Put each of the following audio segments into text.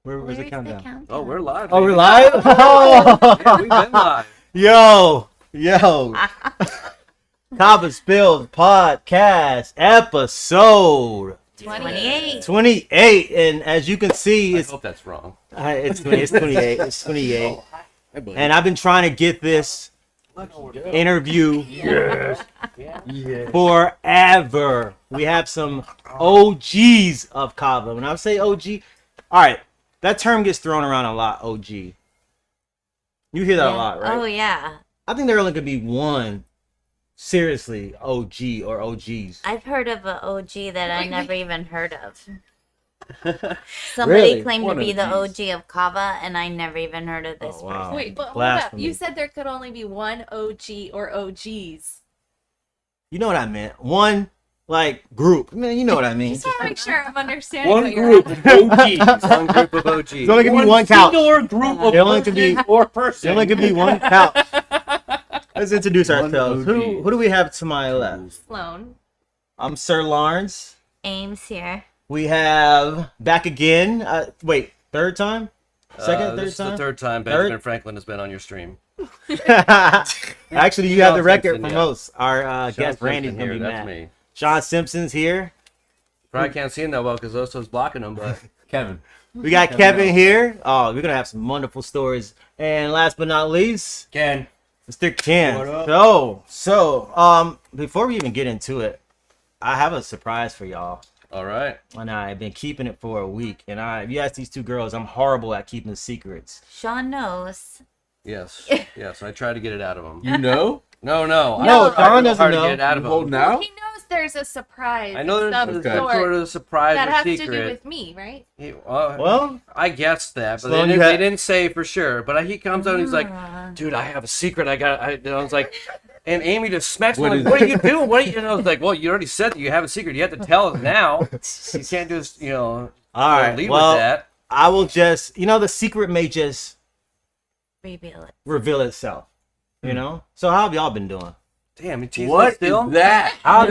Where's the countdown? Oh, we're live. Oh, baby. we're live? Oh. Yeah, we've been live. Yo. Kavaspills Podcast episode 28. And as you can see, I hope that's wrong. it's 28. It's 28. And I've been trying to get this interview forever. We have some OGs of Kava. When I say OG, all right, that term gets thrown around a lot, OG. You hear that a lot, right? Oh, yeah. I think there only could be one seriously OG or OGs. I've heard of an OG that I never even heard of. Somebody Really? claimed One to be of the these. OG of Kava, and I never even heard of this Oh, wow. person. Wait, but hold Blasphemy. up. You said there could only be one OG or OGs. You know what I meant? One, like, group. Man, you know what I mean. Just want to make sure I'm understanding One what you're group asking. of OGs. One group of OGs. There's only gonna be one couch. Singular group of There only could be- person or person. There only could be one couch. Let's introduce One ourselves. OG. Who do we have to my left? Sloan. I'm Sir Lawrence. Ames here. We have back again. Wait, third time? Second, This is third the time? third time Benjamin Franklin has been on your stream. Actually, you have the Sean record Simpson, for yeah. most. Our Sean guest Randy's Simpson gonna be here, that's mad. me. Sean Simpson's here. Probably can't see him that well because Oso's blocking him, but Kevin. We got Kevin here. Oh, we're gonna have some wonderful stories. And last but not least, Ken. Mr. Ken. What up? So, before we even get into it, I have a surprise for y'all. all right. And I've been keeping it for a week. And if you ask these two girls, I'm horrible at keeping secrets. Sean knows. Yes, yes. I tried to get it out of him. You know? No. No, I Don tried doesn't hard to know. get it out of You holding him. out? He knows there's a surprise. I know there's of some Okay. sort of surprise that or has secret. to do with me, right? Well, I guessed that, but Sloan, they you didn't, had- they didn't say for sure. But he comes out and he's like, Ah. dude, I have a secret. I was like, and Amy just smacks me What like, is what it? are you doing? What are you? And I was like, well, you already said that you have a secret. You have to tell us now. You can't just, all right. leave Well, with that. I will just, the secret may just Reveal it. reveal itself. You know? So, how have y'all been doing? Damn, you teasing What us still? is that? How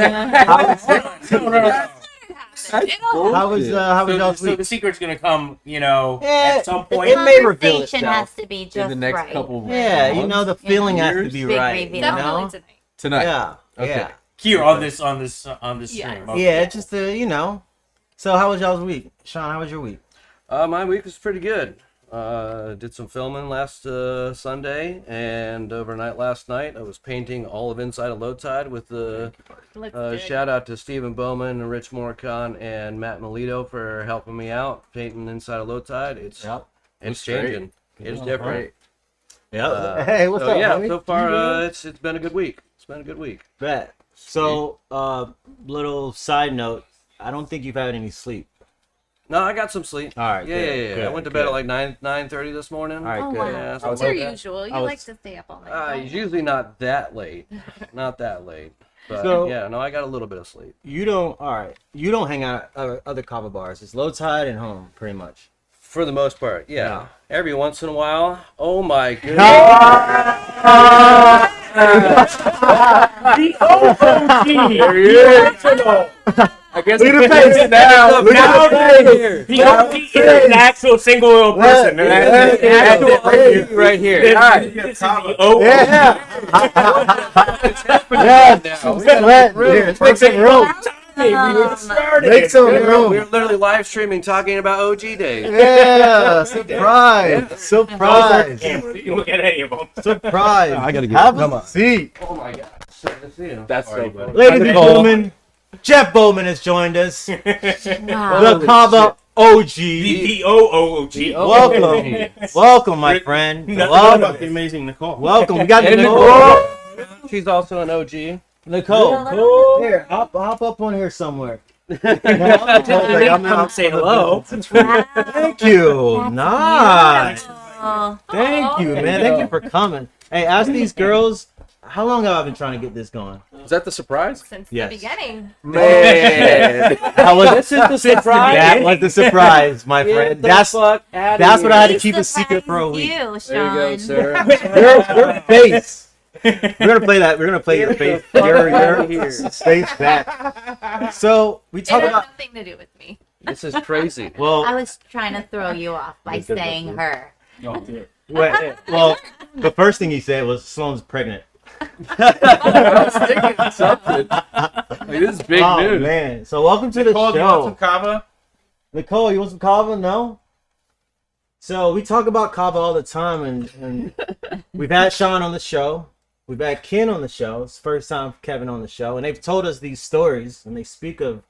How was bullshit. y'all's So the week? secret's gonna come, Yeah, at some point. it may reveal Conversation itself. has to be just In the next right. couple Yeah, months? the feeling has to Years? be Big right. reveal. You Definitely know? tonight. Tonight. Yeah. Okay. Yeah. Here on this stream. Yes. Okay. Yeah, just So, how was y'all's week? Sean, how was your week? My week was pretty good. Did some filming last Sunday and overnight last night. I was painting all of Inside of Low Tide with the Looks good. shout out to Stephen Bowman and Rich Moricon and Matt Melito for helping me out painting Inside of Low Tide. It's Looks changing. It's different. Yeah. Hey, what's up, yeah, homie? so far it's been a good week. It's been a good week. Bet. So, little side note, I don't think you've had any sleep. No, I got some sleep. All right, Yeah, good, yeah. I good, went to bed good. at like 9:30 this morning. All right, Oh, good. wow. Yeah, so What's I your woke up- usual? You I was- like to stay up all night. don't It's you? usually not that late. Not that late. But So- yeah, no, I got a little bit of sleep. You don't hang out at other Kava bars. It's Low Tide and home, pretty much. For the most part, yeah. Yeah. Every once in a while. Oh my goodness. The OOG. There he is. I guess Look at the face now. Look Now at the face. The OG is an actual single oil person. Yeah, That's yeah, it yeah. right here. This All is the OG. Yeah. Here, make some room. Make some We were room. literally live streaming talking about OG Day. Yeah, surprise. Surprise. You look at any of them. Surprise. I gotta get Have come a on. seat. Oh my god. So to see him. That's so funny. Ladies and gentlemen, Jeff Bowman has joined us. Wow. The Kava OG. The OOG. Welcome. Welcome, my friend. Nothing Welcome. about the amazing Nicole. Welcome. We got And Nicole. She's also an OG. Nicole. Here, hop up on here somewhere. Come say hello. Thank you. Nice. Oh, Thank you, man. Thank you for coming. Hey, ask these girls, how long have I been trying to get this going? Is that the surprise? Since Yes. the beginning. Man. This is the surprise. That was the surprise, my friend. That's what I had to he's keep a secret for a surprised week. You, There you go, Sean. sir. Your face. We're gonna play that. We're gonna play your face. Your face back. So we It talk had about. nothing to do with me. This is crazy. Well, I was trying to throw you off by saying her. wait, well, the first thing he said was Sloane's pregnant. I was thinking something. Like, this is big Oh news. man! So welcome to the Nicole, do you want some show. kava? Nicole, you want some kava? No. So we talk about kava all the time, and we've had Sean on the show. We've had Ken on the show. It's the first time Kevin on the show, and they've told us these stories, and they speak of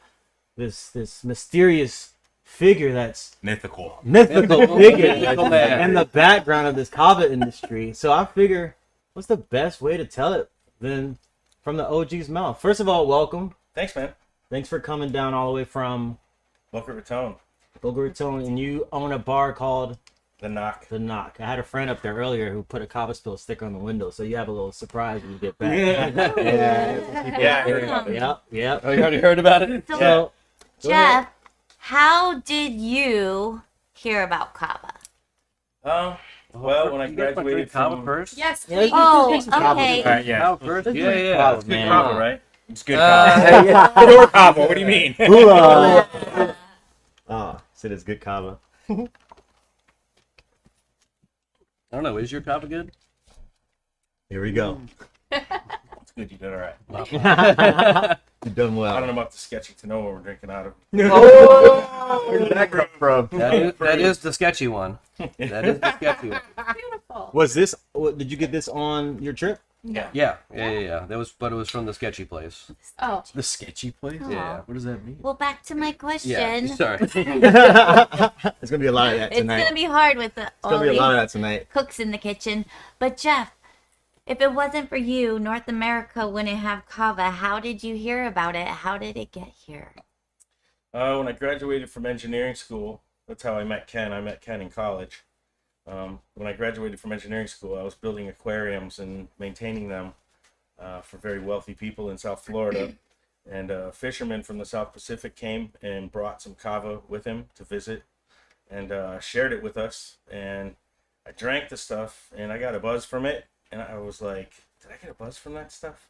this mysterious figure that's Mythical. mythical figure Mythical man. in the background of this kava industry. So I figure, what's the best way to tell it than from the OG's mouth? First of all, welcome. Thanks, man. Thanks for coming down all the way from Boca Raton. Boca Raton, and you own a bar called The Knock. The Knock. I had a friend up there earlier who put a Kavaspills sticker on the window, so you have a little surprise when you get back. Yeah, I heard about it. Yep. Oh, you already heard about it? So, So, Jeff, how did you hear about Kava? Well, when I You guys want to graduated drink Kava from... first? Yes. Yeah, you Oh, can drink some kava. okay. All right, yeah. Kava first? Let's Yeah, drink yeah. Kava, It's good man. kava, right? It's good. Uh, Good or kava, what do you mean? Hoorah. Oh, said it's good kava. I don't know. Is your Kava good? Here we go. It's good, you did all right. You've done well. I don't know about the sketchy to know what we're drinking out of. Where did that come from? That is the sketchy one. That is the sketchy one. Beautiful. Was this? Did you get this on your trip? Yeah. That was, but it was from the sketchy place. Oh. The sketchy place? Yeah. What does that mean? Well, back to my question. Yeah. Sorry. There's gonna be a lot of that It's tonight. gonna be hard with It's all gonna be a these lot of that tonight. cooks in the kitchen. But Jeff, if it wasn't for you, North America wouldn't have Kava. How did you hear about it? How did it get here? When I graduated from engineering school, that's how I met Ken. I met Ken in college. When I graduated from engineering school, I was building aquariums and maintaining them for very wealthy people in South Florida. And a fisherman from the South Pacific came and brought some kava with him to visit and shared it with us. And I drank the stuff and I got a buzz from it. And I was like, did I get a buzz from that stuff?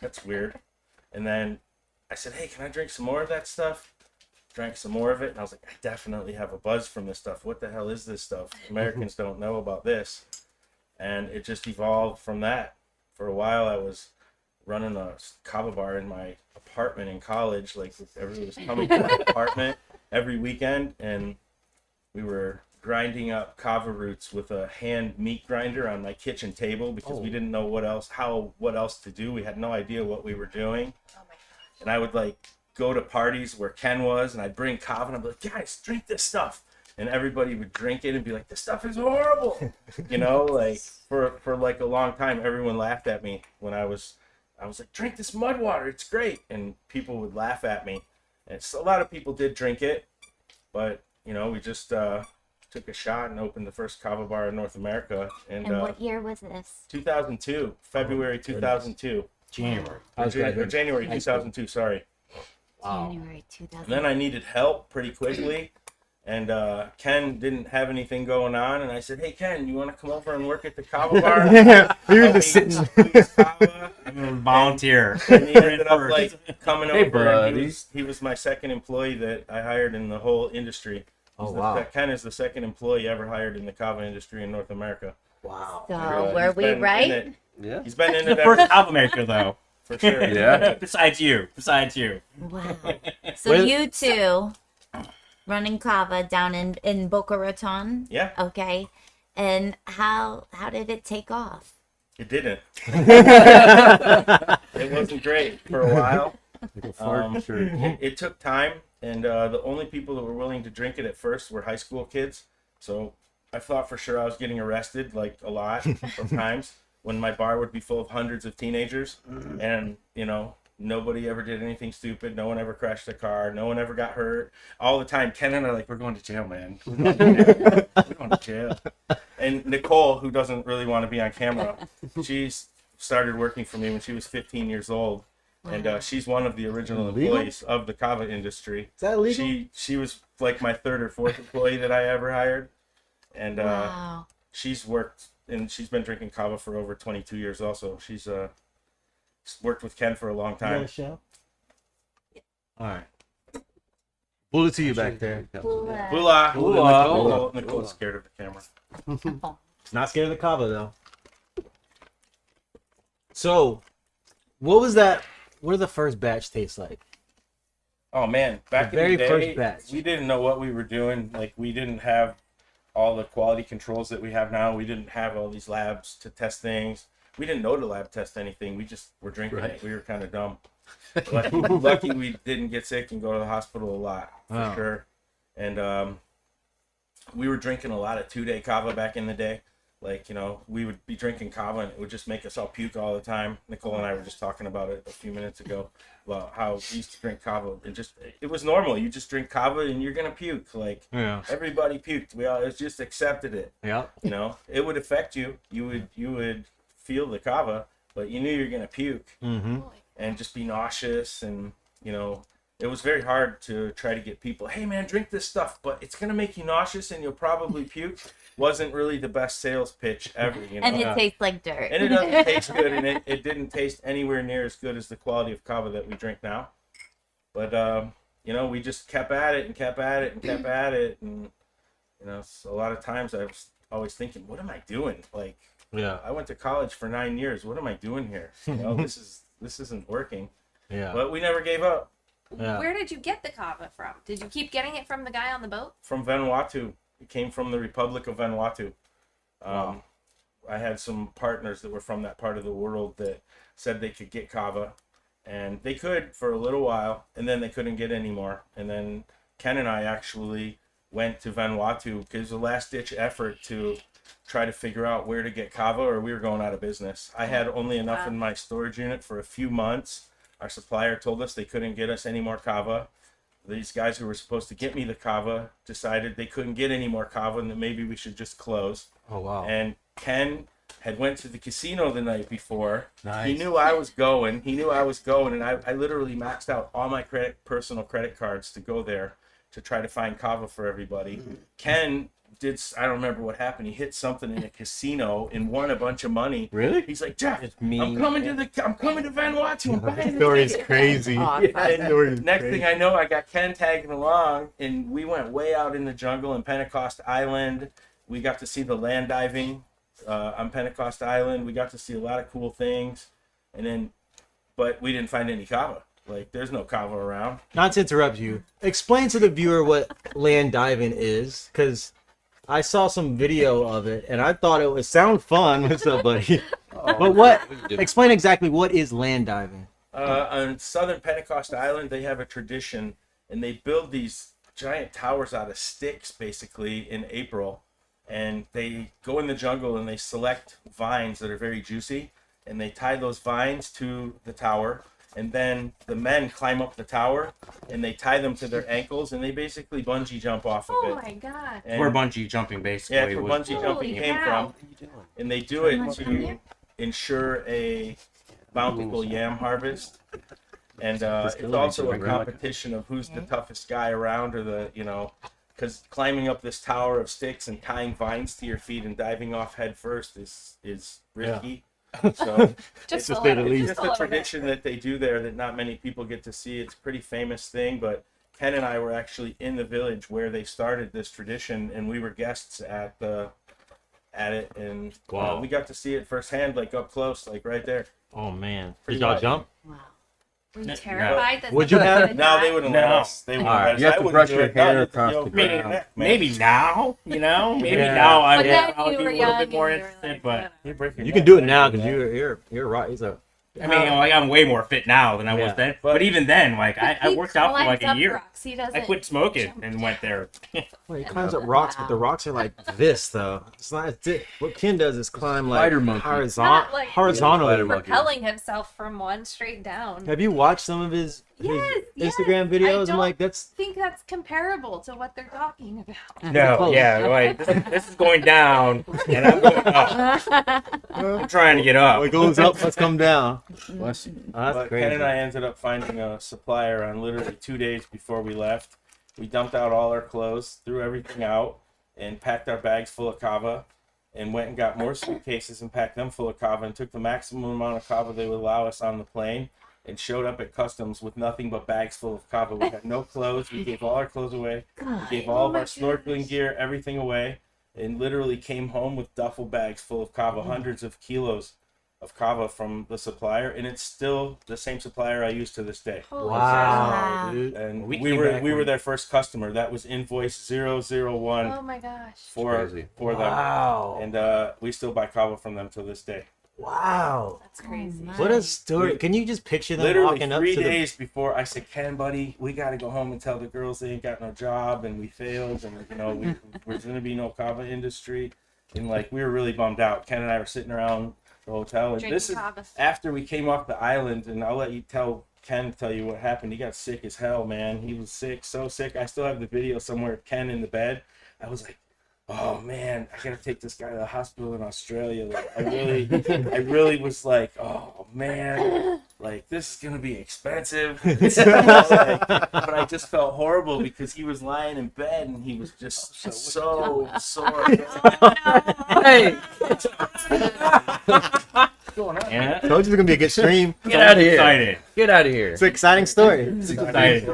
That's weird. And then I said, hey, can I drink some more of that stuff? Drank some more of it, and I was like, I definitely have a buzz from this stuff. What the hell is this stuff? Americans don't know about this. And it just evolved from that. For a while, I was running a kava bar in my apartment in college. Like, everybody was coming to my apartment every weekend, and we were grinding up kava roots with a hand meat grinder on my kitchen table because we didn't know what else to do. We had no idea what we were doing. And I would, like, go to parties where Ken was, and I'd bring kava, and I'd be like, guys, drink this stuff. And everybody would drink it and be like, this stuff is horrible. You know, like, for like a long time, everyone laughed at me when I was like, drink this mud water, it's great. And people would laugh at me. And a lot of people did drink it, but, you know, we just took a shot and opened the first kava bar in North America. And And what year was this? 2002, February 2002. January. Or January 2002, sorry. January And 2000. then I needed help pretty quickly, and Ken didn't have anything going on, and I said, hey, Ken, you want to come over and work at the kava bar? We were Help me just sitting. squeeze kava. I'm a volunteer. And he ended up like coming Hey, over, and buddy. he was my second employee that I hired in the whole industry. Oh, wow. Ken is the second employee ever hired in the kava industry in North America. Wow. So He's were we been in right? it- Yeah. He's been in The it first ever, Kava maker, though. for sure. Yeah. Besides you. Wow. So Where- you two running Kava down in Boca Raton. Yeah, Okay. And how did it take off? it didn't. It wasn't great for a while. It took time, and the only people that were willing to drink it at first were high school kids. So I thought for sure I was getting arrested, like, a lot of times when my bar would be full of hundreds of teenagers. And, you know, nobody ever did anything stupid. No one ever crashed a car. No one ever got hurt. All the time, Ken and I are like, we're going to jail, man. We're going to jail. And Nicole, who doesn't really want to be on camera, she's started working for me when she was 15 years old. And she's one of the original Illegal? employees of the kava industry. Is that illegal? She was like my third or fourth employee that I ever hired. And Wow. she's worked, and she's been drinking kava for over 22 years also. She's worked with Ken for a long You got a time. show? All right. Bullet to you back there. Bula. Bula. Nicole's scared of the camera. Not scared of the Kava though. So, what was that? What did the first batch taste like? Oh man, back The in very the day, first batch. we didn't know what we were doing. Like, we didn't have all the quality controls that we have now. We didn't have all these labs to test things. We didn't know to lab test anything. We just were drinking it. We were kind of dumb. Lucky we didn't get sick and go to the hospital a lot, for sure. And we were drinking a lot of 2-day Kava back in the day. Like, you know, we would be drinking Kava and it would just make us all puke all the time. Nicole and I were just talking about it a few minutes ago, about how we used to drink Kava. It was normal. You just drink Kava and you're going to puke. Like, everybody puked. We all just accepted it. Yeah. You know, it would affect you. You would feel the Kava, but you knew you were going to puke and just be nauseous. And, you know, it was very hard to try to get people, hey man, drink this stuff, but it's going to make you nauseous and you'll probably puke. Wasn't really the best sales pitch ever, you know. And it tastes like dirt. And it doesn't taste good, and it didn't taste anywhere near as good as the quality of Kava that we drink now. But you know, we just kept at it and kept at it and kept at it, and you know, a lot of times I was always thinking, what am I doing? Like, I went to college for 9 years. What am I doing here? You know, this isn't working. Yeah. But we never gave up. Yeah. Where did you get the Kava from? Did you keep getting it from the guy on the boat? From Vanuatu. It came from the Republic of Vanuatu. I had some partners that were from that part of the world that said they could get Kava, and they could for a little while, and then they couldn't get any more. And then Ken and I actually went to Vanuatu because it was a last-ditch effort to try to figure out where to get Kava, or we were going out of business. I had only enough in my storage unit for a few months. Our supplier told us they couldn't get us any more Kava. These guys who were supposed to get me the Kava decided they couldn't get any more Kava and that maybe we should just close. Oh, wow. And Ken had went to the casino the night before. Nice. He knew I was going. And I literally maxed out all my personal credit cards to go there to try to find Kava for everybody. Ken I don't remember what happened. He hit something in a casino and won a bunch of money. Really? He's like, Jeff, I'm coming to Vanuatu. I'm buying this. Story is crazy. Next thing I know, I got Ken tagging along, and we went way out in the jungle in Pentecost Island. We got to see the land diving on Pentecost Island. We got to see a lot of cool things, but we didn't find any Kava. Like, there's no Kava around. Not to interrupt you, explain to the viewer what land diving is, because I saw some video of it and I thought it would sound fun with somebody. But explain exactly what is land diving. On southern Pentecost Island, they have a tradition, and they build these giant towers out of sticks basically in April, and they go in the jungle and they select vines that are very juicy, and they tie those vines to the tower. And then the men climb up the tower and they tie them to their ankles and they basically bungee jump off of it. Oh my god. And where bungee jumping basically. Yeah, where bungee jumping came from. And they do it to ensure a bountiful yam harvest. And it's also a competition of who's the toughest guy around, or because climbing up this tower of sticks and tying vines to your feet and diving off head first is risky. Yeah. So it's just a tradition that they do there that not many people get to see. It's a pretty famous thing, but Ken and I were actually in the village where they started this tradition, and we were guests at it, and we got to see it firsthand, like up close, like right there. Oh man! Did y'all jump? Wow. Were you terrified that would you have? No, they wouldn't let us. They wouldn't let us. You have to brush your hair across the ground. Maybe now, maybe now I would be a little bit more interested, but you can do it now because you're right. I mean, I'm way more fit now than I was then. But even then, I worked out for like a year. I quit smoking and went there. Well, he climbs up rocks, but the rocks are like this, though. It's not. What Ken does is climb like horizontally, propelling himself from one straight down. Have you watched some of his Instagram videos? I think that's comparable to what they're talking about. No, this is going down, and I'm going up. I'm trying to get up. It goes up, let's come down. Bless you. That's crazy. Ken and I ended up finding a supplier on literally 2 days before we left. We dumped out all our clothes, threw everything out, and packed our bags full of Kava, and went and got more suitcases and packed them full of Kava, and took the maximum amount of Kava they would allow us on the plane. and showed up at customs with nothing but bags full of kava. We had no clothes. We gave all our clothes away. We gave all of our snorkeling gear, everything away, and literally came home with duffel bags full of kava, hundreds of kilos of kava from the supplier, and it's still the same supplier I use to this day. Wow, dude. And We we came were back their first customer. That was invoice 001 Oh my gosh. for Crazy. them. Wow. And we still buy kava from them to this day. Wow. That's crazy. What a story. Can you just picture them Literally walking up 3 to days before I said, Ken, buddy, we got to go home and tell the girls they ain't got no job and we failed and, there's going to be no kava industry. And, we were really bummed out. Ken and I were sitting around the hotel. And Drinking this is kava. after we came off the island, and I'll let Ken tell you what happened. He got sick as hell, man. He was sick, so sick. I still have the video somewhere of Ken in the bed. I was like, oh man, I gotta take this guy to the hospital in Australia. I really was like, oh man, this is gonna be expensive. But I just felt horrible because he was lying in bed and he was just so sore. Hey, What's going on? Yeah. Told you it was gonna be a good stream. get out of here! Excited. Get out of here! It's an exciting story. Excited.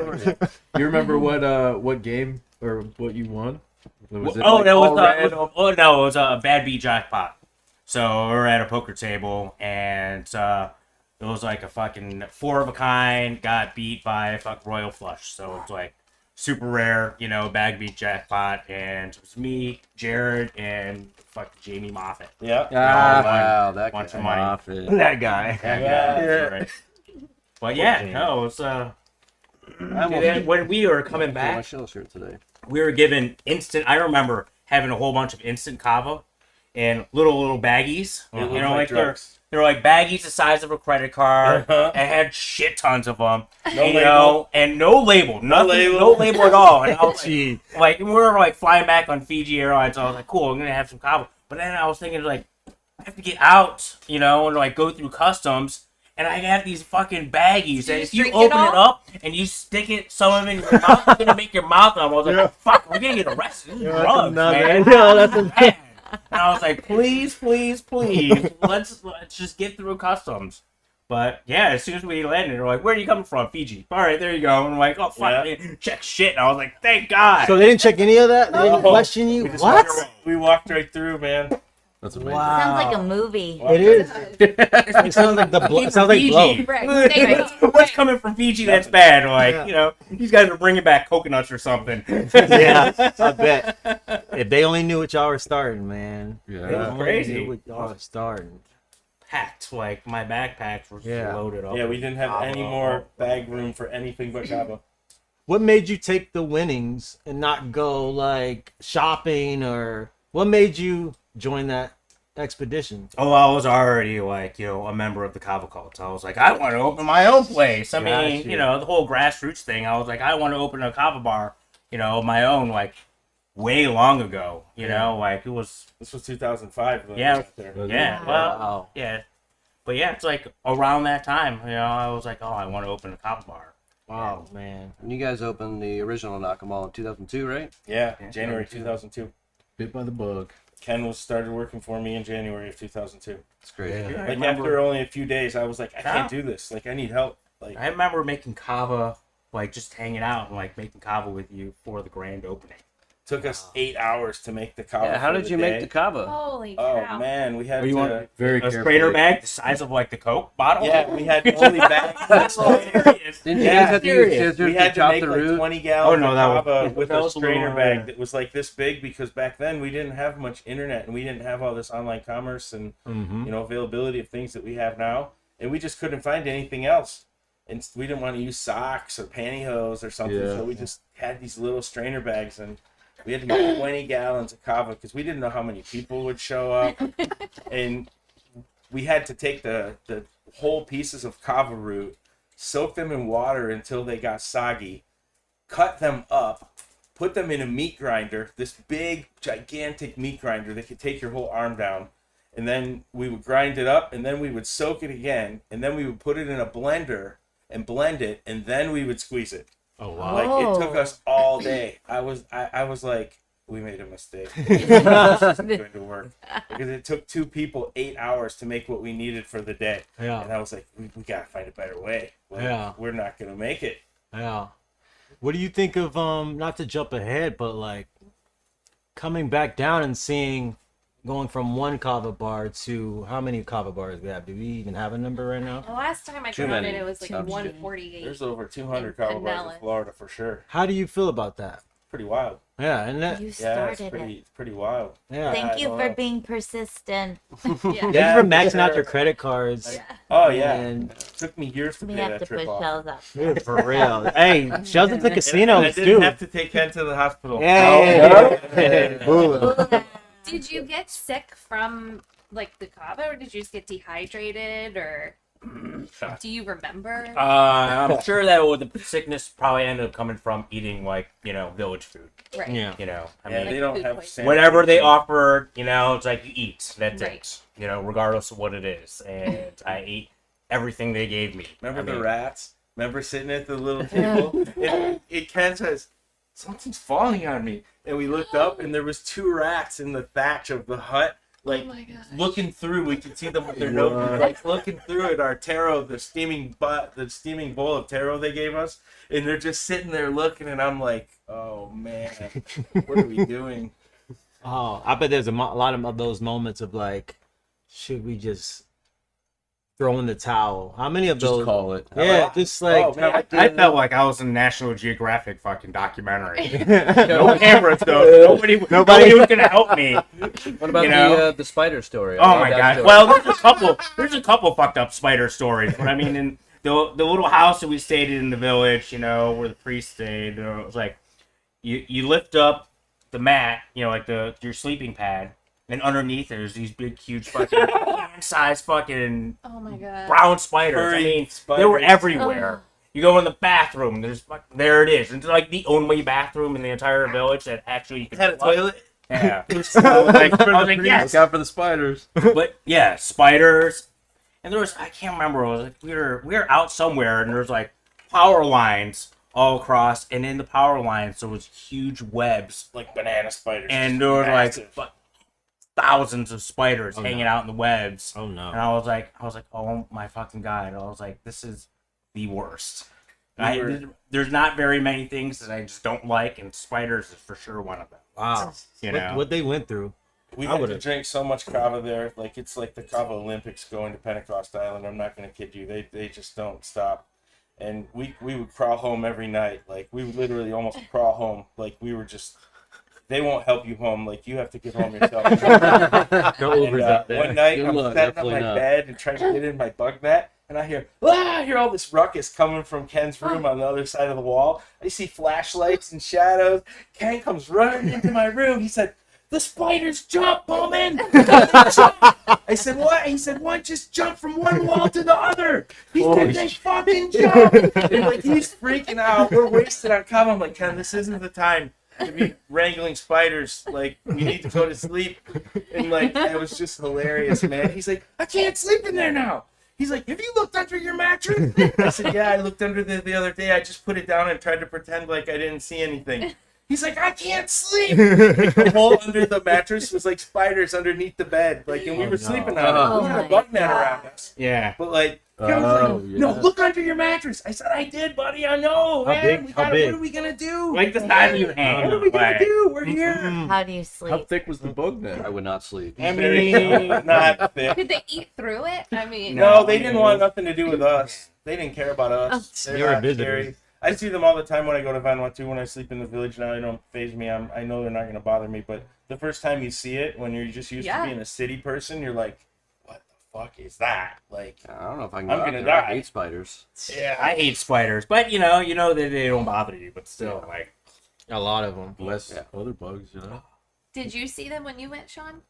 You remember what game or what you won? Was it Oh, that was all red? it was a bad beat jackpot. So we were at a poker table, and it was like a fucking 4 of a kind got beat by a fuck royal flush. So it's like super rare, bag beat jackpot, and it was me, Jared, and fuck Jamie Moffat. Yeah. Wow, that Bunch guy. of money. Moffat. That guy. That guy, Yeah. that's right. But yeah, no, it was when we were coming My back, shell shirt today. we were given instant. I remember having a whole bunch of instant kava in little baggies. It looked like they're drugs. like baggies the size of a credit card. Uh-huh. And had shit tons of them. No and, label. And no label, nothing, label. no label at all. And I was Gee. we were flying back on Fiji Airlines. So I was like, cool, I'm gonna have some kava. But then I was thinking I have to get out, and go through customs. And I got these fucking baggies. Did you And if just you drink it open it all? up and you stick it, some of it in your mouth, it's gonna make your mouth numb. I was like, fuck, we're gonna get arrested. This is drugs, man. And I was like, please, let's just get through customs. But yeah, as soon as we landed, they're like, where are you coming from? Fiji. All right, there you go. And I'm like, oh fuck, they didn't check shit. And I was like, thank God. So they didn't check any of that? They didn't No. question you? We just What? We walked right through, man. That's amazing. Wow. Sounds like a movie. It is. It sounds like it sounds like Fiji. blow. Right. Stay right. What's coming from Fiji that's bad? These guys are bringing back coconuts or something. Yeah, I bet. If they only knew what y'all were starting, man. Yeah. They only Crazy. knew what y'all were starting. Packed, my backpacks were Yeah. loaded up. Yeah, we didn't have any more bag room for anything but kava. What made you take the winnings and not go shopping, or what made you join that expedition? Oh, I was already a member of the Kava cult. I was like, I want to open my own place. I mean, Gotcha. the whole grassroots thing. I was like, I want to open a Kava bar, of my own, way long ago. It was. This was 2005. when Yeah. we got there. Yeah, well, yeah. But yeah, it's around that time, I was like, oh, I want to open a Kava bar. Wow, man. And you guys opened the original Nakamal in 2002, right? Yeah, January 2002. Bit by the bug. Ken started working for me in January of 2002. That's great. Yeah. After only a few days, I was like, I can't do this. I need help. I remember making Kava, just hanging out and making Kava with you for the grand opening. Took us 8 hours to make the kava. Yeah, how for did the you day. make the kava? Holy Oh cow. man, we had You want to. very A carefully. strainer bag the size of the Coke bottle. Yeah, we had only bags. Serious. Didn't you Yeah, guys have to use serious. scissors We to had to chop make the root? 20 gallons Oh, no, of that was- kava with that a was a strainer little, bag that was this big, because back then we didn't have much internet and we didn't have all this online commerce and availability of things that we have now, and we just couldn't find anything else. And we didn't want to use socks or pantyhose or something, Yeah. so we just had these little strainer bags, and we had to make 20 gallons of kava because we didn't know how many people would show up. And we had to take the whole pieces of kava root, soak them in water until they got soggy, cut them up, put them in a meat grinder, this big, gigantic meat grinder that could take your whole arm down. And then we would grind it up, and then we would soak it again, and then we would put it in a blender and blend it, and then we would squeeze it. Oh wow. Like, it took us all day. I was like, we made a mistake. This isn't going to work because it took 2 people 8 hours to make what we needed for the day. Yeah. And I was like, we gotta find a better way. Like, Yeah. we're not gonna make it. Yeah. What do you think of not to jump ahead, but like coming back down and seeing going from one kava bar to how many kava bars we have? Do we even have a number right now? The last time I Too counted, many. it was like Sounds good. 148. There's over 200 Kava bars in Florida for sure. How do you feel about that? Pretty wild. Yeah, and that You Yeah, started it. it's pretty wild. yeah. Thank you I for don't know. being persistent. Yeah. Thank you Yeah, for for maxing out sure. your credit cards. Oh yeah, And it took me years to We pay have that to trip push off. shells up. Dude, for real. Hey, shells at the And casino I didn't too. have to take Ken to the hospital. Yeah. Did you get sick from like the kava, or did you just get dehydrated, or do you remember? I'm sure that the sickness probably ended up coming from eating like village food. Right. Yeah. I Yeah, mean, they don't food have poisoning. whatever they sanitation. offer, it's like you eat. That's Right. it. Regardless of what it is, and I ate everything they gave me. Remember I the mean, rats? Remember sitting at the little table? and Ken says, something's falling on me. And we looked up and there was 2 rats in the thatch of the hut. Like, Oh my gosh. looking through, we could see them with their noses, like looking through at our taro, the steaming bowl of taro they gave us, and they're just sitting there looking, and I'm like, oh man, what are we doing? Oh, I bet there's a lot of those moments of like, should we just throw in the towel? How many of Just those? call it. Yeah, just like Oh, man, I felt like I was in a National Geographic fucking documentary. No cameras though. Nobody was gonna help me. What about You know? the spider story? I Oh love my that god. story. Well, there's a couple fucked up spider stories, but I mean, in the little house that we stayed in the village, where the priest stayed, it was like you lift up the mat, like your sleeping pad, and underneath there's these big, huge fucking hand-sized fucking Oh my god. brown spiders. I Furry mean, spiders. they were everywhere. You go in the bathroom, there it is. It's like the only bathroom in the entire village that actually you could Had a flush. toilet? Yeah. I was like, yes. Look out for the spiders. But yeah, spiders. And there was, I can't remember, it was like we were out somewhere and there was like power lines all across, and in the power lines there was huge webs, Like banana spiders. and there were like Massive. thousands of spiders Oh, hanging no. out in the webs. oh no. And I was like, oh my fucking god! I was like, this is the worst. We were- There's not very many things that I just don't like, and spiders is for sure one of them. Wow. You know, What they went through. We I had to would've- drink so much kava there, like it's like the Kava Olympics going to Pentecost Island. I'm not gonna kid you, they just don't stop. And we would crawl home every night. Like we would literally almost crawl home. Like we were just, they won't help you home. Like you have to get home yourself. No And, Ubers out there. one night Good I'm luck, setting up definitely my not. bed and trying to get in my bug net, and I hear all this ruckus coming from Ken's room on the other side of the wall. I see flashlights and shadows. Ken comes running into my room. He said, "The spiders jump, Bowman!" I said, "What?" He said, "One just jumped from one wall to the other." He said, "They fucking jump!" And like he's freaking out. We're wasted on kava. I'm like, Ken, this isn't the time to be wrangling spiders. Like, we need to go to sleep. And like, it was just hilarious, man. He's like, "I can't sleep in there now." He's like, "Have you looked under your mattress?" I said, "Yeah, I looked under the other day. I just put it down and tried to pretend like I didn't see anything." He's like, "I can't sleep." Like, the hole under the mattress was like spiders underneath the bed. Like, and we Oh, were no. sleeping on it. Oh, We had a my bug net God. around us. yeah. But like, Ken was like, "No, look under your mattress." I said, "I did, buddy. I know, How man. big? How big? What are we gonna do? Like the size of your hand. What are we gonna Like, do? We're here." How do you How sleep? thick was the bug net? I would not sleep. I mean, not thick. Could they eat through it? I mean, No, they didn't want nothing to do with us. They didn't care about us. They're You're a not visitor. scary. I see them all the time when I go to Vanuatu. When I sleep in the village now, they don't faze me. I know they're not going to bother me. But the first time you see it, when you're just used Yeah. to being a city person, you're like, "What the fuck is that?" Like, I don't know if I can I'm go out gonna there. I die. hate spiders. Yeah, I hate spiders, but you know that they don't bother you, but still, like, A lot of them. Less Yeah. other bugs, you know. did you see them when you went, Sean?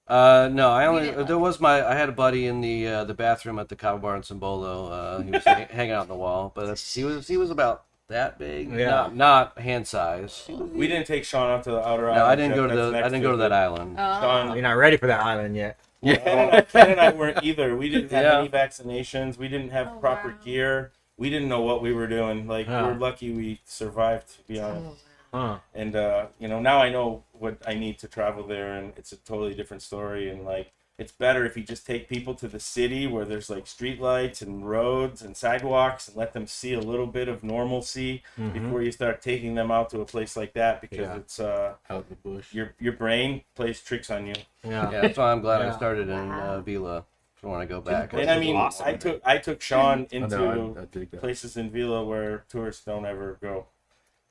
No, I You only didn't there was I had a buddy in the bathroom at the Kava bar in Simbolo. He was hanging out on the wall, but he was about that big, Yeah. not hand size. we didn't take Sean out to the outer island. No, I didn't Jeff. go to That's the I next didn't go to it. that island. Sean, You're not ready for that island yet. Ken and I weren't either. We didn't have Yeah. any vaccinations. We didn't have Oh, proper wow. gear. We didn't know what we were doing. Like, Yeah. we're lucky we survived, to be honest. And now I know what I need to travel there, and it's a totally different story. And like, it's better if you just take people to the city where there's like street lights and roads and sidewalks, and let them see a little bit of normalcy before you start taking them out to a place like that, because it's out in the bush. Your brain plays tricks on you. Yeah, that's why I'm glad I started in Vila. If I want to go back. And I mean, awesome. I took Sean into I dig that. places in Vila where tourists don't ever go.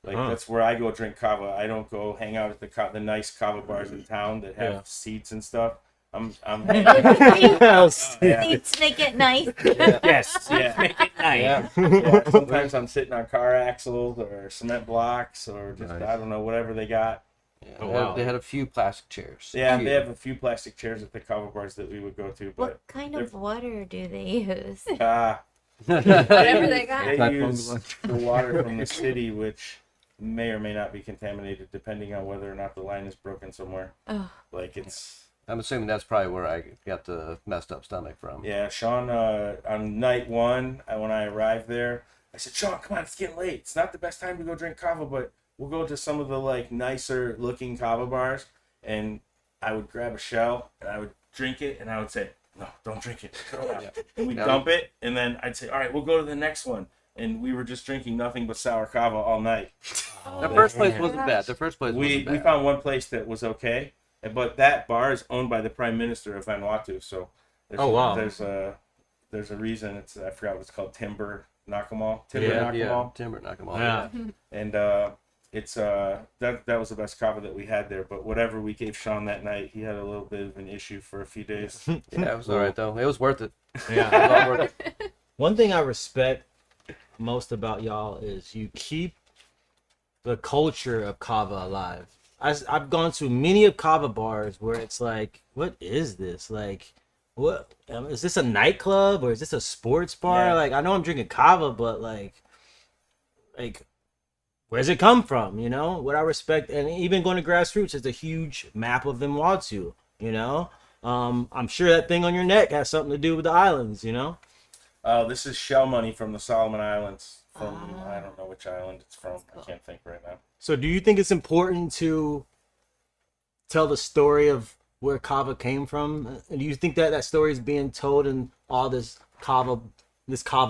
Like that's where I go drink kava. I don't go hang out at the nice kava bars in town that have seats and stuff. I'm Seats make it nice. Yes. Yeah. Make it nice. Yeah. Sometimes I'm sitting on car axles or cement blocks or just I don't know, whatever they got. Yeah, they had a few plastic chairs. Yeah, they have a few plastic chairs at the kava bars that we would go to. But What kind of water do they use? Whatever they got. they use the water from the city, which may or may not be contaminated depending on whether or not the line is broken somewhere. Oh. Like it's. I'm assuming that's probably where I got the messed up stomach from. Yeah, Sean, on night one, when I arrived there, I said, Sean, come on, it's getting late. It's not the best time to go drink kava, but we'll go to some of the like nicer looking kava bars. And I would grab a shell and I would drink it and I would say, no, don't drink it. Throw it out. And we'd dump it. And then I'd say, all right, we'll go to the next one. And we were just drinking nothing but sour kava all night. The first place wasn't bad. The first place wasn't bad. We found one place that was okay. But that bar is owned by the Prime Minister of Vanuatu, so there's a reason. I forgot what it's called, Timber Nakamal. Timber Nakamal. Yeah. And it's that was the best kava that we had there. But whatever we gave Sean that night, he had a little bit of an issue for a few days. Yeah, it was all right though. It was worth it. Yeah. It was all worth it. One thing I respect most about y'all is you keep the culture of kava alive. I've gone to many of kava bars where it's like, what is this? Like, what is this, a nightclub or is this a sports bar? Yeah. Like, I know I'm drinking kava, but like, where's it come from? You know, what I respect, and even going to Grassroots is a huge map of Vanuatu. You know, I'm sure that thing on your neck has something to do with the islands. You know. This is shell money from the Solomon Islands. From I don't know which island it's from. Cool. I can't think right now. So do you think it's important to tell the story of where kava came from? And do you think that story is being told in all this kava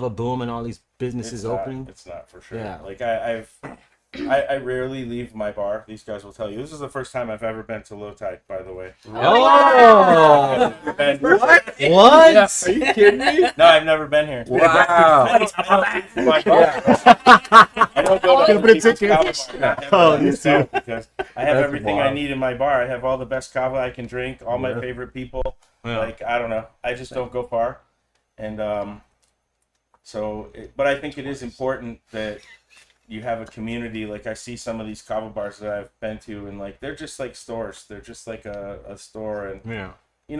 boom and all these businesses opening? It's not for sure. Yeah. Like I rarely leave my bar. These guys will tell you. This is the first time I've ever been to Low Tide, by the way. Oh! What? What? Yeah. Are you kidding me? No, I've never been here. Wow. I don't go to people's kava bar. Oh, because I have everything I need in my bar. I have all the best kava I can drink, all my favorite people. Yeah. Like, I don't know. I just don't go far. And but I think it is important that you have a community. Like, I see some of these kava bars that I've been to, and like they're just like stores. They're just like a store, and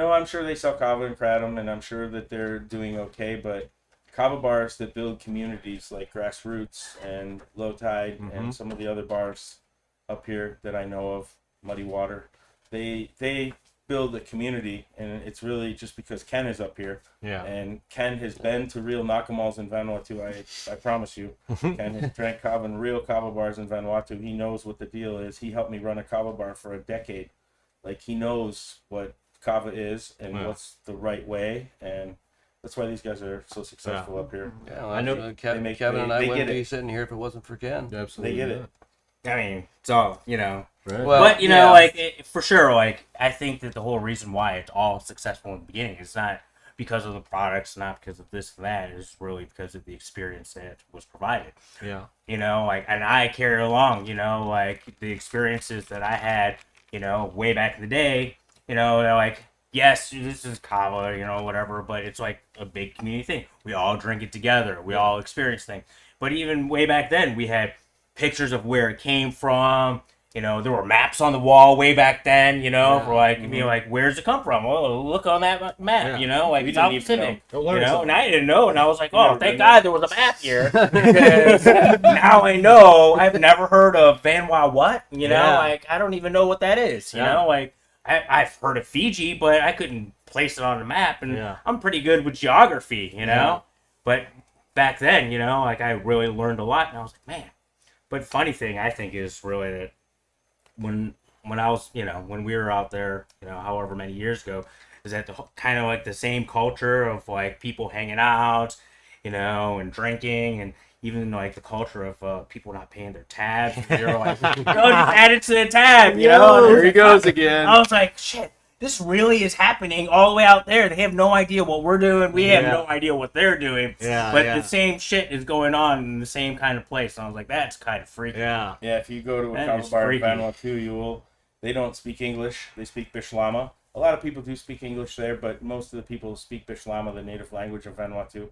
I'm sure they sell kava in Kratom, and I'm sure that they're doing okay. But kava bars that build communities like Grassroots and Low Tide and some of the other bars up here that I know of, Muddy Water, they build a community, and it's really just because Ken is up here. Yeah. And Ken has been to real Nakamals in Vanuatu. I promise you. Ken has drank kava in real kava bars in Vanuatu. He knows what the deal is. He helped me run a kava bar for a decade. Like, he knows what kava is and what's the right way, and that's why these guys are so successful up here. Yeah, I know Kevin and I wouldn't be sitting here if it wasn't for Ken. Absolutely. They get it. I mean, it's all, Right. Well, but, for sure, like, I think that the whole reason why it's all successful in the beginning is not because of the products, not because of this and that. It's really because of the experience that was provided. Yeah. And I carry along, like, the experiences that I had, way back in the day, like, yes, this is kava, whatever, but it's like a big community thing. We all drink it together. We all experience things. But even way back then, we had pictures of where it came from. There were maps on the wall way back then, for like, like, where's it come from? Oh, look on that map, like, South Pacific, and I didn't know, and I was like, oh, thank God there was a map here, because now I know. I've never heard of Vanuatu, like, I don't even know what that is, like, I've heard of Fiji, but I couldn't place it on the map, and I'm pretty good with geography, but back then, like, I really learned a lot, and I was like, man. But funny thing I think is really that when I was, when we were out there, however many years ago, is that kind of like the same culture of like people hanging out, and drinking, and even like the culture of people not paying their tabs. They're like, just add it to the tab, There he goes again. I was like, shit, this really is happening all the way out there. They have no idea what we're doing. We have no idea what they're doing. But the same shit is going on in the same kind of place. And I was like, that's kind of freaky. Yeah, if you go to a That Kava is bar in freaky. Vanuatu, they don't speak English. They speak Bishlama. A lot of people do speak English there, but most of the people speak Bishlama, the native language of Vanuatu.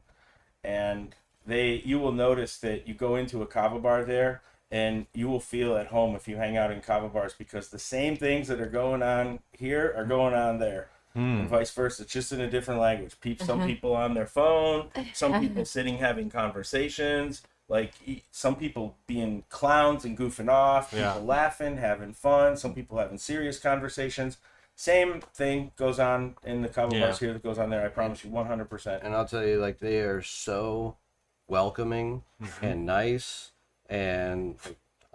And you will notice that you go into a Kava bar there, and you will feel at home if you hang out in Kava bars, because the same things that are going on here are going on there. And vice versa. It's just in a different language. Some people on their phone, some people sitting having conversations, like some people being clowns and goofing off, people laughing, having fun, some people having serious conversations. Same thing goes on in the Kava bars here that goes on there, I promise you, 100%. And I'll tell you, like, they are so welcoming and nice. And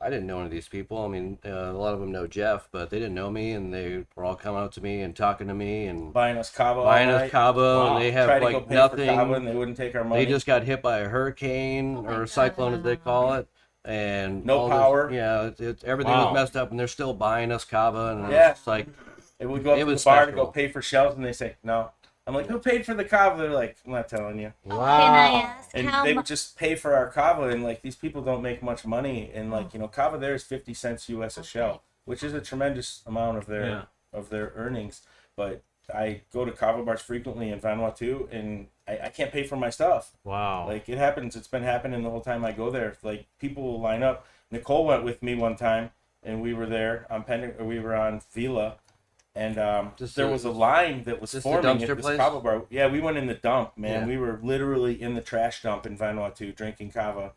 I didn't know any of these people. I mean, a lot of them know Jeff, but they didn't know me, and they were all coming up to me and talking to me and Buying us Kava and they have Tried to go like pay for Kava nothing. and they wouldn't take our money. They just got hit by a hurricane or a cyclone, as they call it, and No all power. Everything was messed up, and they're still buying us Kava, and it's like, And we go up It to the was bar to special. go pay for shelves, and they say, no. I'm like, who paid for the Kava? They're like, I'm not telling you. Can I ask And how they would much? just pay for our Kava, and like, these people don't make much money. And like, Kava there is 50 cents US a shell, which is a tremendous amount of their earnings. But I go to Kava bars frequently in Vanuatu, and I can't pay for my stuff. Wow. Like, it happens. It's been happening the whole time I go there. Like, people will line up. Nicole went with me one time, and we were there on we were on Vila, and there was a line that was Just the forming dumpster at this place? Kava bar. Yeah, we went in the dump, man. Yeah. We were literally in the trash dump in Vanuatu drinking Kava.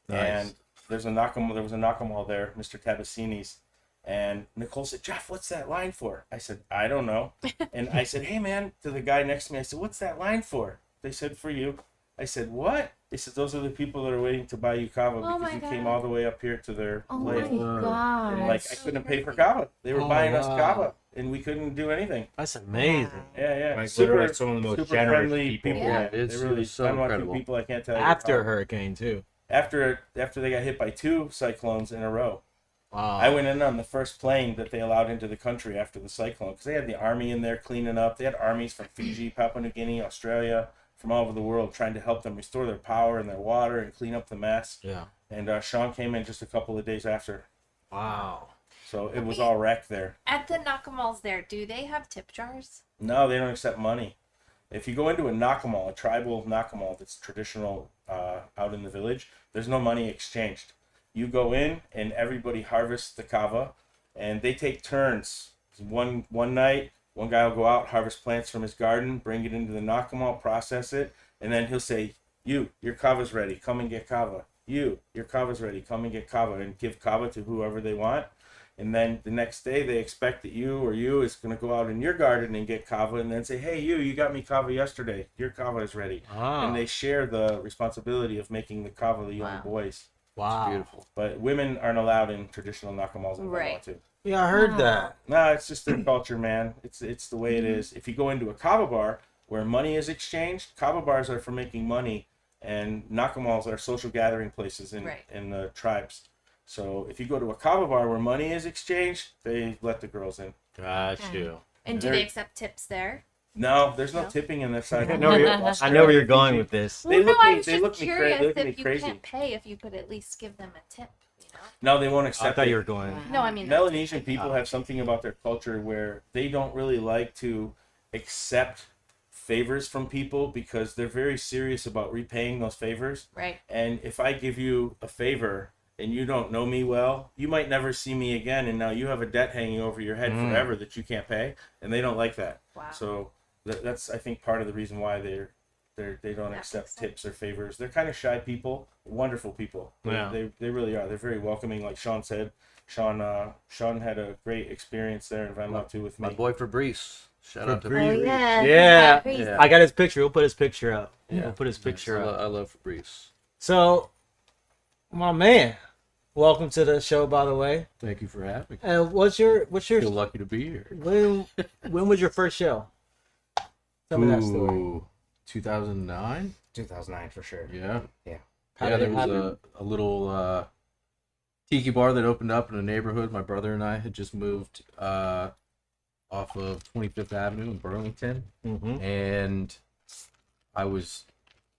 And there was a Nakamal there, Mr. Tabasini's. And Nicole said, Jeff, what's that line for? I said, I don't know. And I said, hey, man, to the guy next to me, I said, what's that line for? They said, for you. I said, what? They said, those are the people that are waiting to buy you Kava because you came all the way up here to their Oh place. my god. And like, I couldn't pay for Kava. They were buying us Kava, and we couldn't do anything. That's amazing. Yeah. Like, literally some of the most super generous friendly people. Yeah, They it's really so Vanuatu incredible. people, I can't tell you. After a how. hurricane too. After they got hit by 2 cyclones in a row. Wow. I went in on the first plane that they allowed into the country after the cyclone, because they had the army in there cleaning up. They had armies from Fiji, Papua New Guinea, Australia, from all over the world, trying to help them restore their power and their water and clean up the mess. Yeah. And Sean came in just a couple of days after. Wow. So it was all wrecked there. At the Nakamals there, do they have tip jars? No, they don't accept money. If you go into a Nakamal, a tribal Nakamal that's traditional out in the village, there's no money exchanged. You go in and everybody harvests the Kava, and they take turns. One night, one guy will go out, harvest plants from his garden, bring it into the Nakamal, process it, and then he'll say, your Kava's ready, come and get Kava. Your Kava's ready, come and get Kava, and give Kava to whoever they want. And then the next day, they expect that you is going to go out in your garden and get Kava, and then say, hey, you got me Kava yesterday. Your Kava is ready. And they share the responsibility of making the Kava the young boys. Wow. Beautiful. But women aren't allowed in traditional Nakamals in Right. Vanuatu. Yeah, I heard that. No, it's just their culture, man. It's the way it is. If you go into a Kava bar where money is exchanged, Kava bars are for making money, and Nakamals are social gathering places in the tribes. So if you go to a Kava bar where money is exchanged, they let the girls in. Got you. And do they accept tips there? No, there's no tipping in this side. I know where you're going with this. They Well, look no, I me- was they just look me cra- curious they look me if you crazy. can't pay, if you could at least give them a tip. No, they won't I accept thought it. you were going. No, I mean Melanesian people have something about their culture where they don't really like to accept favors from people because they're very serious about repaying those favors. Right. And if I give you a favor and you don't know me well, you might never see me again, and now you have a debt hanging over your head forever that you can't pay, and they don't like that. Wow. So that's I think part of the reason why they don't That accept makes tips or favors. They're kind of shy people, wonderful people. Yeah. They really are. They're very welcoming, like Sean said. Sean had a great experience there in Vanuatu with me. My boy Fabrice. Shout out to Oh, Fabrice. yeah. Yeah. Yeah. I got his picture. We'll put his picture up. Yeah. We'll put his picture up. I love Fabrice. So, my man, welcome to the show, by the way. Thank you for having me. And what's your Feel lucky to be here. when was your first show? Tell me that story. Ooh, 2009? 2009 for sure. Yeah. Yeah. How Yeah, did there it was happen? a little tiki bar that opened up in a neighborhood. My brother and I had just moved off of 25th Avenue in Burlington. Mm-hmm. And I was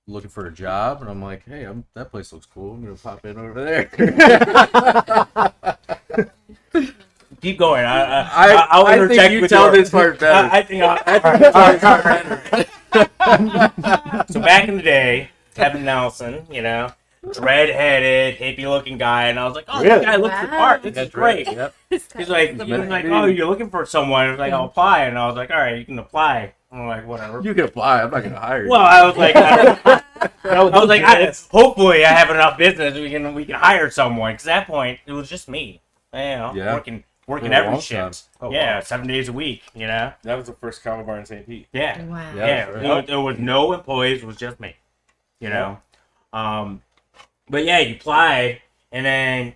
looking for a job, and I'm like, hey, that place looks cool. I'm going to pop in over there. Keep going. I'll I interject think you with tell your- this part better. I think So back in the day, Kevin Nelson, redheaded, hippie-looking guy, and I was like, "Oh, Really? this guy looks the Wow. part. This is That's great." right. Yep. He was like, "Oh, you're looking for someone?" I was like, "I'll apply," and I was like, "All right, you can apply." I'm like, "Whatever." You can apply. I'm not going to hire you. Well, I was like, hopefully I have enough business we can hire someone. Because at that point it was just me, Yeah. working For a every long shift. time. Oh, Yeah, wow. 7 days a week. That was the first Kava bar in St. Pete. Yeah. Wow. Yeah, Yeah. there was no employees. It was just me. But yeah, you applied, and then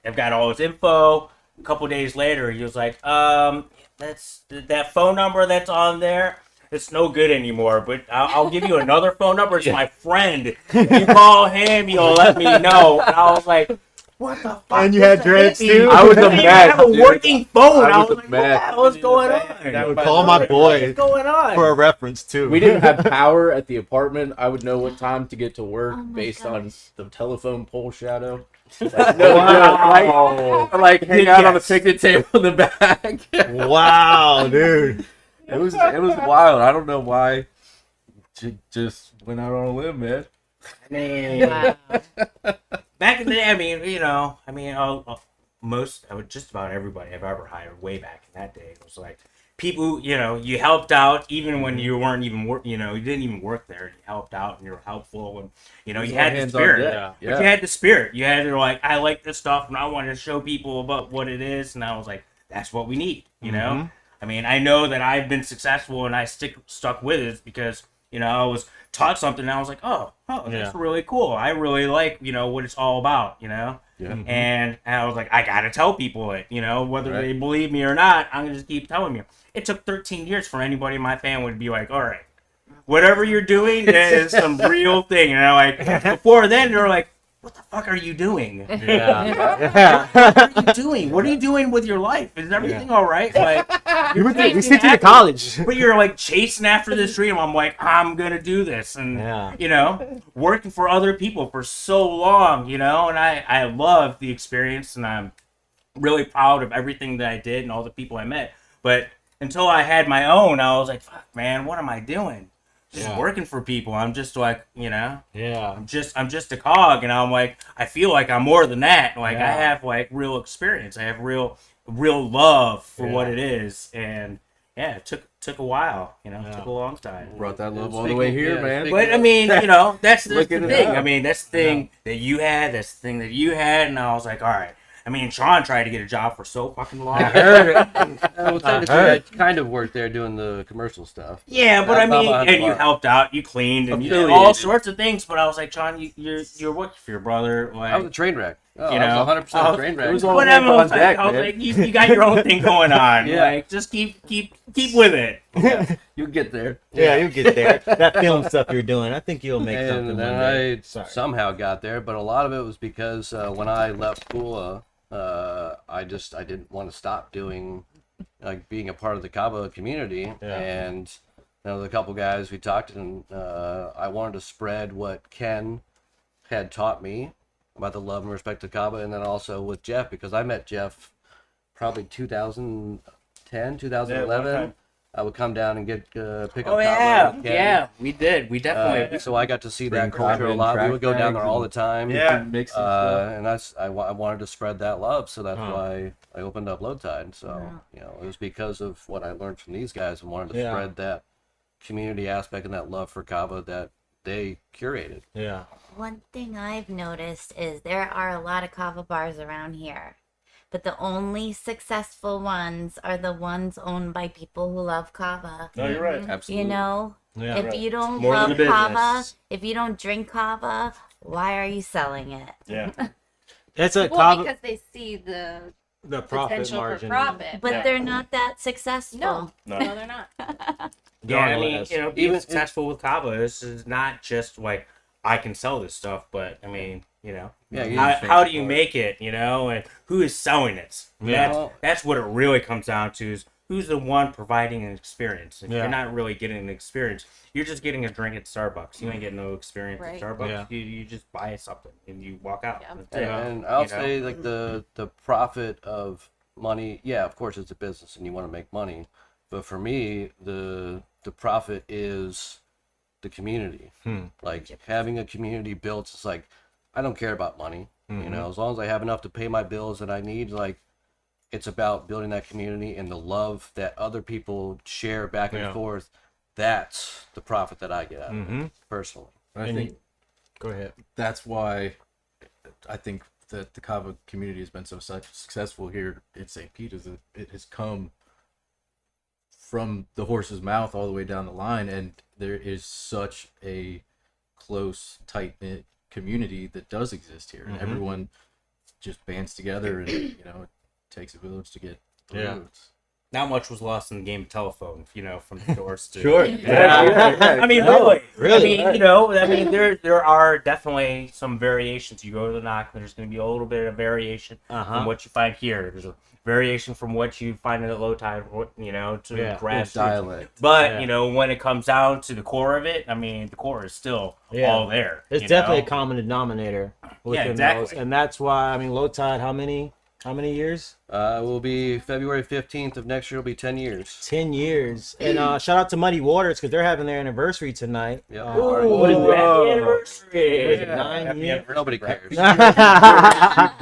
I've got all his info. A couple days later, he was like, that's that phone number that's on there. It's no good anymore, but I'll give you another phone number. It's my friend. If you call him, he'll let me know. And I was like, what the fuck? And you had dreads too? I was a didn't even mess, have a dude. working phone. I I was was a like, mess. what the hell is going That on? was Call my boy What's going on? for a reference too. We didn't have power at the apartment. I would know what time to get to work Oh my based gosh. on the telephone pole shadow. Like hang out on the picnic table in the back. Wow, dude. It was wild. I don't know why. Just went out on a limb, man. Wow. Back in the day, just about everybody I've ever hired way back in that day was like people, you helped out even when you weren't even you didn't even work there. You helped out and you were helpful and you had the Hands on spirit. deck. But you had the spirit. You had to I like this stuff and I wanted to show people about what it is, and I was like, that's what we need, I know that I've been successful and I stuck with it because I was taught something and I was like, oh, that's really cool. I really like, what it's all about, Yeah. And I was like, I gotta tell people it, whether they believe me or not, I'm gonna just keep telling you. It took 13 years for anybody in my family to be like, all right, whatever you're doing is some real thing. Before then, they're like, what the fuck are you doing? Yeah. What are you doing? What are you doing with your life? Is everything all right? You sent you to college. But you're chasing after this dream. I'm like, I'm gonna do this, and working for other people for so long, and I love the experience, and I'm really proud of everything that I did and all the people I met. But until I had my own, I was like, fuck, man, what am I doing? Just working for people. I'm just Yeah. I'm just a cog, and I'm like, I feel like I'm more than that. I have real experience. I have real love for what it is, and it took a while. It took a long time. Brought that love all the way here, man. But that's the Look at thing. it. That's the thing that you had. That's the thing that you had, and I was like, all right. Sean tried to get a job for so fucking long. Well, technically, I kind of worked there doing the commercial stuff. Yeah, but and you helped out, you cleaned, and you did all sorts of things. But I was like, Sean, you're working for your brother. I was a train wreck. You I was 100% a train It wreck. was all Whatever. hands I on was deck, like, man. you got your own thing going on. Yeah. Just keep with it. You'll get there. Yeah, you'll get there. That film stuff you're doing, I think you'll make something And one then day. I Sorry. somehow got there, but a lot of it was because when I left school, I didn't want to stop doing, being a part of the Kava community. Yeah. And the couple guys we talked, and I wanted to spread what Ken had taught me about the love and respect of Kava, and then also with Jeff, because I met Jeff probably 2010, 2011. time. I would come down and pick up Oh Kava yeah, with Ken. yeah, we did. We definitely. So I got to see Bring that culture a Kava in lot. We track would go down bags there all the and- time. Yeah. Mix and stuff. And I wanted to spread that love, so that's why I opened up Low Tide. So it was because of what I learned from these guys and wanted to spread that community aspect and that love for Kava that they curated. Yeah. One thing I've noticed is there are a lot of kava bars around here, but the only successful ones are the ones owned by people who love kava. No, you're right. Absolutely. Yeah, Right. if you don't More than love a kava, business. if you don't drink kava, why are you selling it? Yeah. It's a Well, Kava, because they see the the profit potential margin. for profit. But they're not that successful. No, No. no, they're not. Yeah, I Darn mean, less. you know, being Even- successful with Kava, this is not just like I can sell this stuff, but I mean, you know, Yeah, you how, need to how do think you for it. make it, you know, and who is selling it? Yeah. That's what it really comes down to is who's the one providing an experience. If Yeah. you're not really getting an experience, you're just getting a drink at Starbucks. You ain't getting no experience Right. at Starbucks. Yeah. You just buy something and you walk out. Yeah. That's it. And I'll You know? say like the profit of money, yeah, of course it's a business and you want to make money, but for me the profit is the community. Like having a community built, it's like I don't care about money, you know, as long as I have enough to pay my bills that I need. Like it's about building that community and the love that other people share back and Yeah. forth. That's the profit that I get out of it personally. I And think Go ahead. that's why I think that the Kava community has been so successful here in St. Pete. Is that it has come from the horse's mouth all the way down the line, and there is such a close, tight knit community that does exist here, and everyone just bands together, and you know, it takes a village to get through. Yeah. It's- Not much was lost in the game of telephone, you know, from the doors to Sure. I mean, really, Really? I mean, you know, I mean, there are definitely some variations. You go to the knock, there's going to be a little bit of variation from what you find here. There's a variation from what you find at low tide, you know, to Yeah. grassroots. dialect. But Yeah. you know, when it comes down to the core of it, I mean, the core is still Yeah. all there. It's you definitely know? a common denominator within exactly. those, and that's why I mean low tide. How many years? Will be February 15th of next year. Will be 10 years. 10 years. And shout out to Muddy Waters because they're having their anniversary tonight. Yep. What is Happy that? anniversary. What is it, Yeah. 9 Happy years? anniversary, Nobody bro. cares. yeah.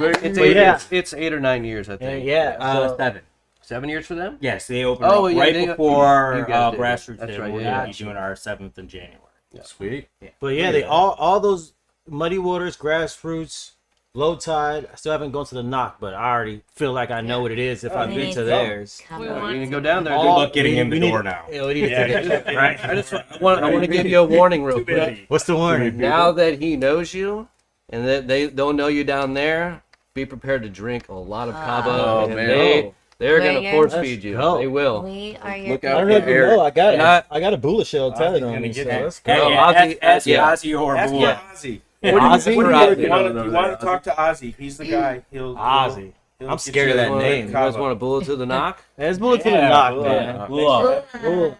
It's 8 or 9 years, I think. Yeah. 7. 7 years for them. Yes, they opened Oh, up yeah, right they- before you guys did. grassroots. That's Day. right, We're yeah, gonna yeah. be doing our 7th in January. Sweet. But yeah, they all those Muddy Waters, Grassroots, Low Tide. I still haven't gone to the knock, but I already feel like I know what it is if I've We been need to to theirs. Come You on. need to go down there. Good dude. luck getting in the we need door to- now. Yeah, we need to Yeah, take it. Right? I want to give you a warning real quick. What's the warning? Now that he knows you, and that they don't know you down there, be prepared to drink a lot of kava. Oh, and man. they're We're gonna your- force feed you. Let's go. They will. We are your Look I out don't know if you Eric. know. I got And I- I got a Bula shell tatted on gonna me. get So that. let's Hey, go. No, yeah, Ozzy- ask yeah. Ozzy or Ask Bula. Ozzy. Ozzy? What do For you Ozzy. want to talk to Ozzy? He's the guy. He'll Ozzy. he'll I'm get scared you of that a name. You guys kava. want a bullet to the knock? Let's bullet to the Yeah, knock, Bula. man. Bula. Cool.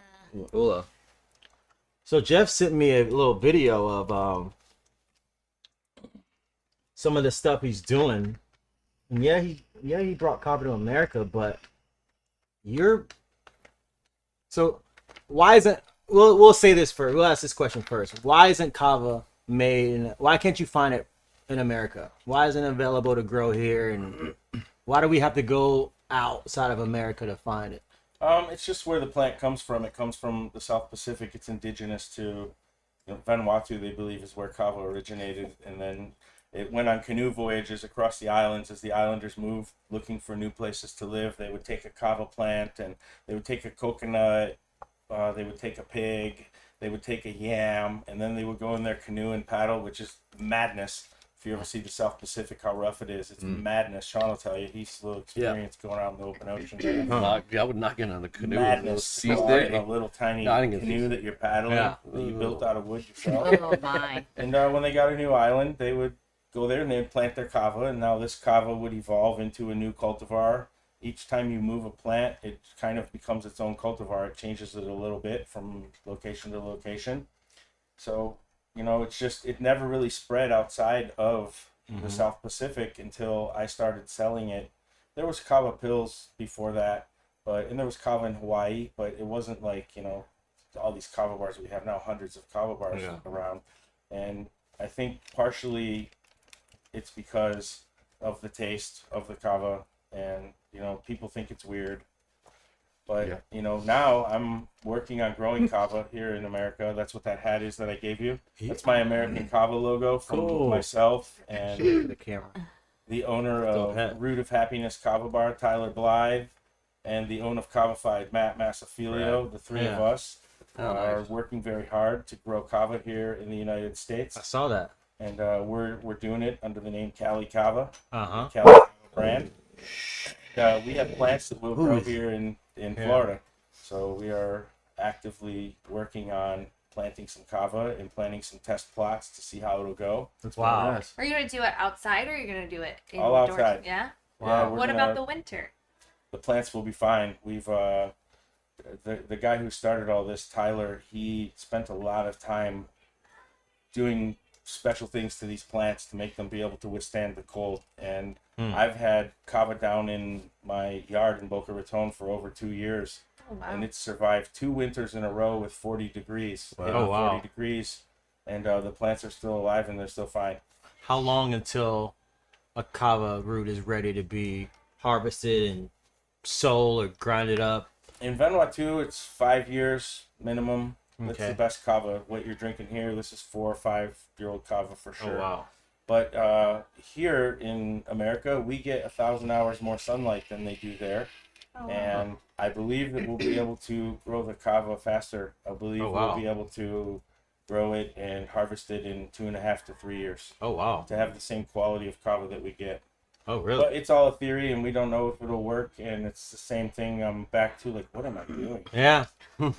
Ula. So Jeff sent me a little video of some of the stuff he's doing, and he brought kava to America, but so why isn't we'll say this first. We'll ask this question first. Why isn't kava made? Why can't you find it in America? Why isn't it available to grow here? And why do we have to go outside of America to find it? It's just where the plant comes from. It comes from the South Pacific. It's indigenous to Vanuatu, they believe, is where kava originated, and then it went on canoe voyages across the islands as the islanders moved, looking for new places to live. They would take a kava plant, and they would take a coconut, they would take a pig, they would take a yam, and then they would go in their canoe and paddle, which is madness. If you ever see the South Pacific, how rough it is, it's madness. Sean will tell you, he's a little experienced going out in the open ocean. I would not get on the canoe. Madness. See, Go out in a little tiny No, I didn't get canoe these. that you're paddling, Yeah. that you built out of wood yourself. Oh my. And when they got a new island, they would go there and they'd plant their kava, and now this kava would evolve into a new cultivar. Each time you move a plant, it kind of becomes its own cultivar. It changes it a little bit from location to location. So, it never really spread outside of the South Pacific until I started selling it. There was Kavaspills before that, and there was kava in Hawaii, but it wasn't like, all these kava bars we have now, hundreds of kava bars around. And I think partially it's because of the taste of the kava, and people think it's weird, but now I'm working on growing kava here in America. That's what that hat is that I gave you. That's my American Kava logo from Cool. myself and The camera. the owner Dope hat. of Root of Happiness Kava Bar, Tyler Blythe, and the owner of Kavafied, Matt Massafilio. The three of us Oh, are nice. working very hard to grow kava here in the United States. I saw that. and we're doing it under the name Cali Kava, Uh-huh. Cali Kava brand. We have plants that will grow here in Florida, so we are actively working on planting some kava and planting some test plots to see how it'll go. That's Wow. badass. Are you gonna do it outside or are you gonna do it indoors? All outside. Yeah. Yeah, What about the winter? the plants will be fine. We've the guy who started all this, Tyler, he spent a lot of time doing special things to these plants to make them be able to withstand the cold. And I've had kava down in my yard in Boca Raton for over 2 years, Oh, wow. and it's survived 2 winters in a row with 40 degrees. Wow. Hitting Oh, wow. 40 degrees, and the plants are still alive and they're still fine. How long until a kava root is ready to be harvested and sold or grinded up? In Vanuatu, it's 5 years minimum. That's Okay. the best kava. What you're drinking here, this is 4 or 5-year-old kava for sure. Oh, wow. But here in America, we get 1,000 hours more sunlight than they do there. Oh, wow. And I believe that we'll be able to grow the kava faster. I believe Oh, wow. we'll be able to grow it and harvest it in 2.5 to 3 years Oh, wow. to have the same quality of kava that we get. Oh, really? But it's all a theory, and we don't know if it'll work. And it's the same thing. I'm back to, like, what am I doing? Yeah.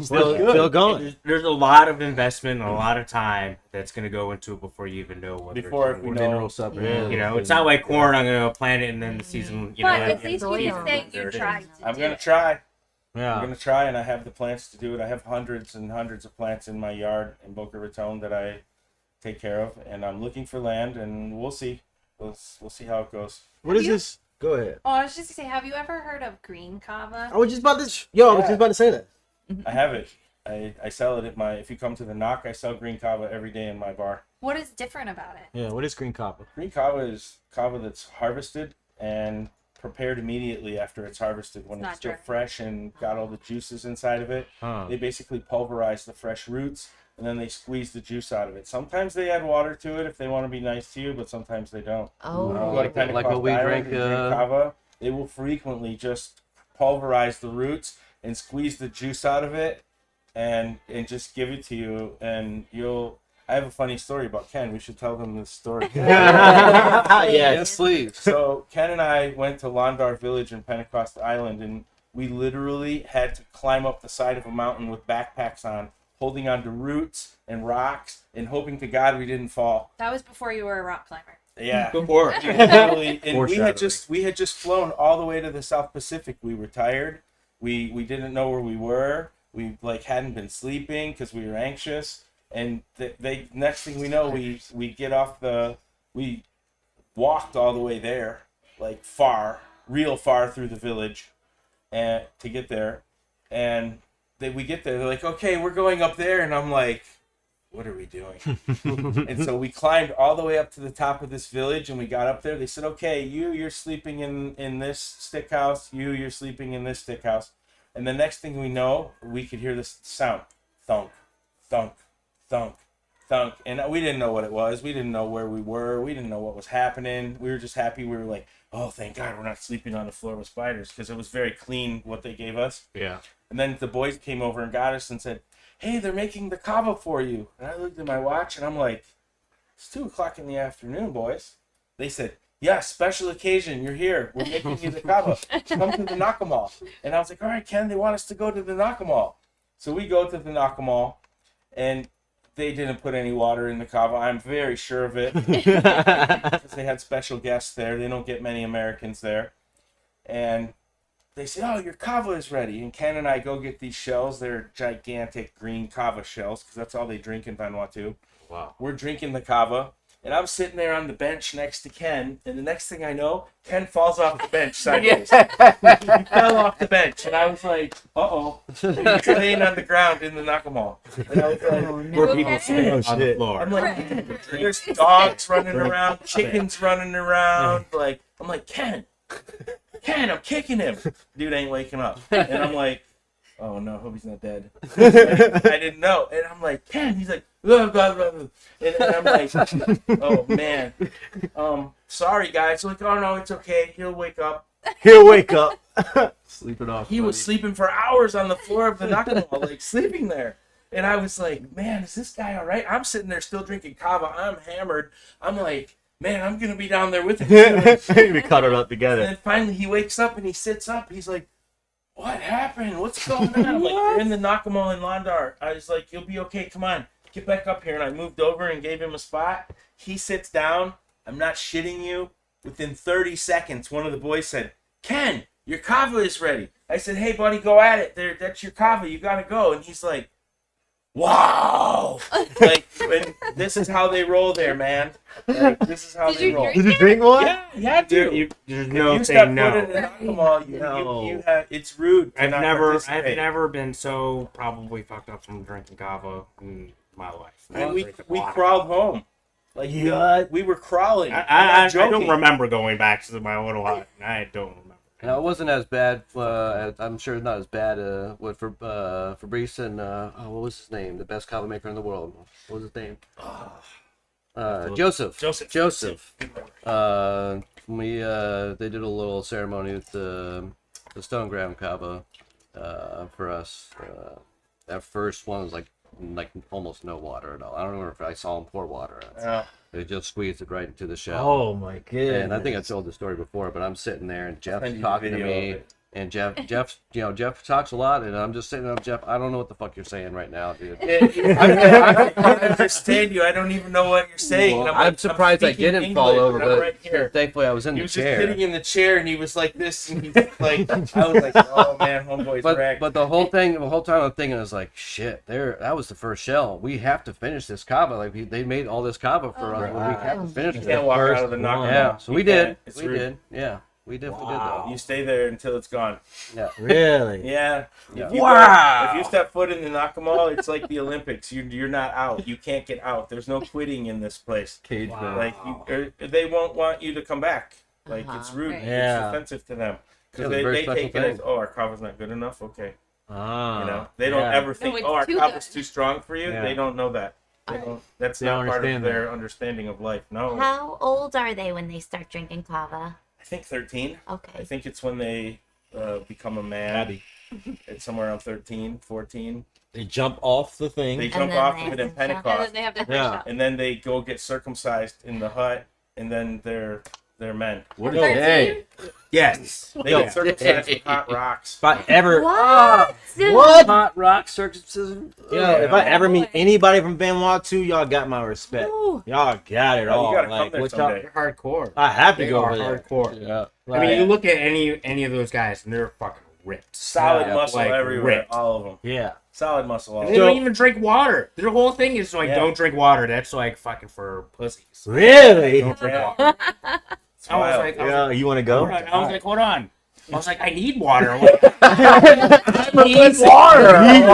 Still going. There's a lot of investment and a lot of time that's going to go into it before you even know what Before they're we doing. know- Mineral supplements. You know, it's not like corn. I'm going to plant it and then the season. You But know, at least you soil. say There you it is. tried to I'm do going it. to try. I'm Yeah. going to try, and I have the plants to do it. I have hundreds and hundreds of plants in my yard in Boca Raton that I take care of, and I'm looking for land, and we'll see. We'll see how it goes. What is You- this? Go ahead. Oh, I was just gonna say, have you ever heard of green kava? I was just about to. Yo, I was just about to say that. I have it. I sell it at my. If you come to the Knock, I sell green kava every day in my bar. What is different about it? Yeah. What is green kava? Green kava is kava that's harvested and prepared immediately after it's harvested when It's it's not still dry. fresh and got all the juices inside of it. Huh. They basically pulverize the fresh roots and then they squeeze the juice out of it. Sometimes they add water to it if they want to be nice to you, but sometimes they don't. Oh. Go to Pentecost like what we Island drink, and drink kava, they will frequently just pulverize the roots and squeeze the juice out of it and just give it to you, and you'll. I have a funny story about Ken. We should tell them this story. Yes. Yes, please. So Ken and I went to Londar Village in Pentecost Island, and we literally had to climb up the side of a mountain with backpacks on, holding onto roots and rocks and hoping to God we didn't fall. That was before you were a rock climber. Yeah. Before. Literally, and we had Foreshadowing. just flown all the way to the South Pacific. We were tired. We didn't know where we were. We hadn't been sleeping because we were anxious. And they next thing we know, we get off we walked all the way there, like real far through the village, and to get there. And we get there, they're like, okay, we're going up there, and I'm like, what are we doing? And so we climbed all the way up to the top of this village, and we got up there. They said, okay, you're sleeping in this stick house. You're sleeping in this stick house. And the next thing we know, we could hear this sound, thunk, thunk, thunk, thunk. And we didn't know what it was. We didn't know where we were. We didn't know what was happening. We were just happy. We were like, oh, thank God we're not sleeping on the floor with spiders, because it was very clean what they gave us. Yeah. And then the boys came over and got us and said, hey, they're making the kava for you. And I looked at my watch and I'm like, it's 2:00 in the afternoon, boys. They said, yeah, special occasion. You're here. We're making you the kava. Come to the Nakamal. And I was like, all right, Ken, they want us to go to the Nakamal. So we go to the Nakamal, and they didn't put any water in the kava. I'm very sure of it. Because they had special guests there. They don't get many Americans there. And they say, oh, your kava is ready. And Ken and I go get these shells. They're gigantic green kava shells, because that's all they drink in Vanuatu. Wow. We're drinking the kava. And I'm sitting there on the bench next to Ken. And the next thing I know, Ken falls off the bench sideways. He fell off the bench. And I was like, uh-oh. He's laying on the ground in the Nakamal. And I was like, Where people Okay. sit Oh, on the shit. floor. I'm like, there's dogs running around, chickens running around. Like, I'm like, Ken, I'm kicking him. Dude ain't waking up. And I'm like, oh no, hope he's not dead. I didn't know. And I'm like, Ken, he's like, blah, blah, blah, blah. And I'm like, oh man. Sorry guys. Like, oh no, it's okay. He'll wake up. He'll wake up. Sleep it off. He was buddy. sleeping for hours on the floor of the Nakamal, like sleeping there. And I was like, man, is this guy all right? I'm sitting there still drinking kava. I'm hammered. I'm like, man, I'm going to be down there with him. We cuddled up together. And then finally he wakes up and he sits up. He's like, what happened? What's going on? I'm like, you're in the Nakamal in Landar. I was like, you'll be okay. Come on, get back up here. And I moved over and gave him a spot. He sits down. I'm not shitting you. Within 30 seconds, one of the boys said, Ken, your kava is ready. I said, hey, buddy, go at it. There, that's your kava. You got to go. And he's like, wow. Like, and this is how they roll there, man. Like, this is how Did they you roll. drink Did you drink one? Yeah, you had to. There's If no you saying step foot in no. the Nakamal, you have, it's rude. to I've not never participate. been so probably fucked up from drinking kava in my life. And we Like, water. crawled home. Like, we were crawling. I I'm not don't joking. remember going back to my little hut. I don't remember. Now, it wasn't as bad. I'm sure it's not as bad. What for Fabrice and what was his name? The best kava maker in the world. What was his name? Joseph. Joseph. They did a little ceremony with the stone ground kava for us. That first one was like almost no water at all. I don't remember if I saw him pour water. They just squeezed it right into the shell. Oh my goodness. And I think I told the story before, but I'm sitting there and Jeff's Send you the talking to video of me, it. and Jeff talks a lot, and I'm just sitting there, Jeff, I don't know what the fuck you're saying right now, dude. I understand you. I don't even know what you're saying. Well, And I'm surprised I speaking didn't fall English, over, and I'm but right here. thankfully I was in He the was just chair. sitting in the chair, and he was like this, and he's like, I was like, oh man, homeboy's wrecked. But the whole time I'm thinking, I was like, shit, that was the first shell. We have to finish this kava. Like they made all this kava for us. We have to finish You it. can't walk out of the First knockout. one. Yeah, so we You did. can't. It's We rude. did. Yeah, we definitely did though. You stay there until it's gone. Yeah. Really? Yeah. Yeah. If you Wow. If you step foot in the Nakamal, it's like the Olympics. You're not out. You can't get out. There's no quitting in this place. Cage Wow. Like they won't want you to come back. Like it's rude. Right. Yeah. It's offensive to them Yeah, because it's a very they special take it as, thing. oh, our kava's not good enough. Okay, Ah. you know they don't yeah. ever think, it's oh, our too kava's good. too strong for you. Yeah. They don't know that. They don't, that's They not don't part of understand their that. understanding of life. No, How old are they when they start drinking kava? I think 13. I Okay. think it's when they become a man. It's somewhere around 13, 14. They jump off the thing. They And jump then off they of it have in to jump. And then Pentecost, they have to Yeah. push up. and then they go get circumcised in the hut, and then they're men. What Yo, is hey. Yes. They Yo. get circumcised with hot rocks. If I ever, What? what? Hot rock circumcision. If I ever meet anybody from Vanuatu, y'all got my respect. Ooh. Y'all got it Oh, all. you gotta come Like, there what y'all- someday. They're hardcore. I have to They go are over there. hardcore. Yeah. I mean, you Like, look at any of those guys, and they're fucking ripped. Solid Yeah, muscle like everywhere, ripped. all of them. yeah. Solid muscle all And of they them. don't even drink water. Their whole thing is like, Yeah. don't drink water. That's like fucking for pussies. Really? Don't drink Yeah. water. It's I was wild. like, Yeah, you want to go? hold on. Hold on. I was like, I need water. I'm like, I need water. I'm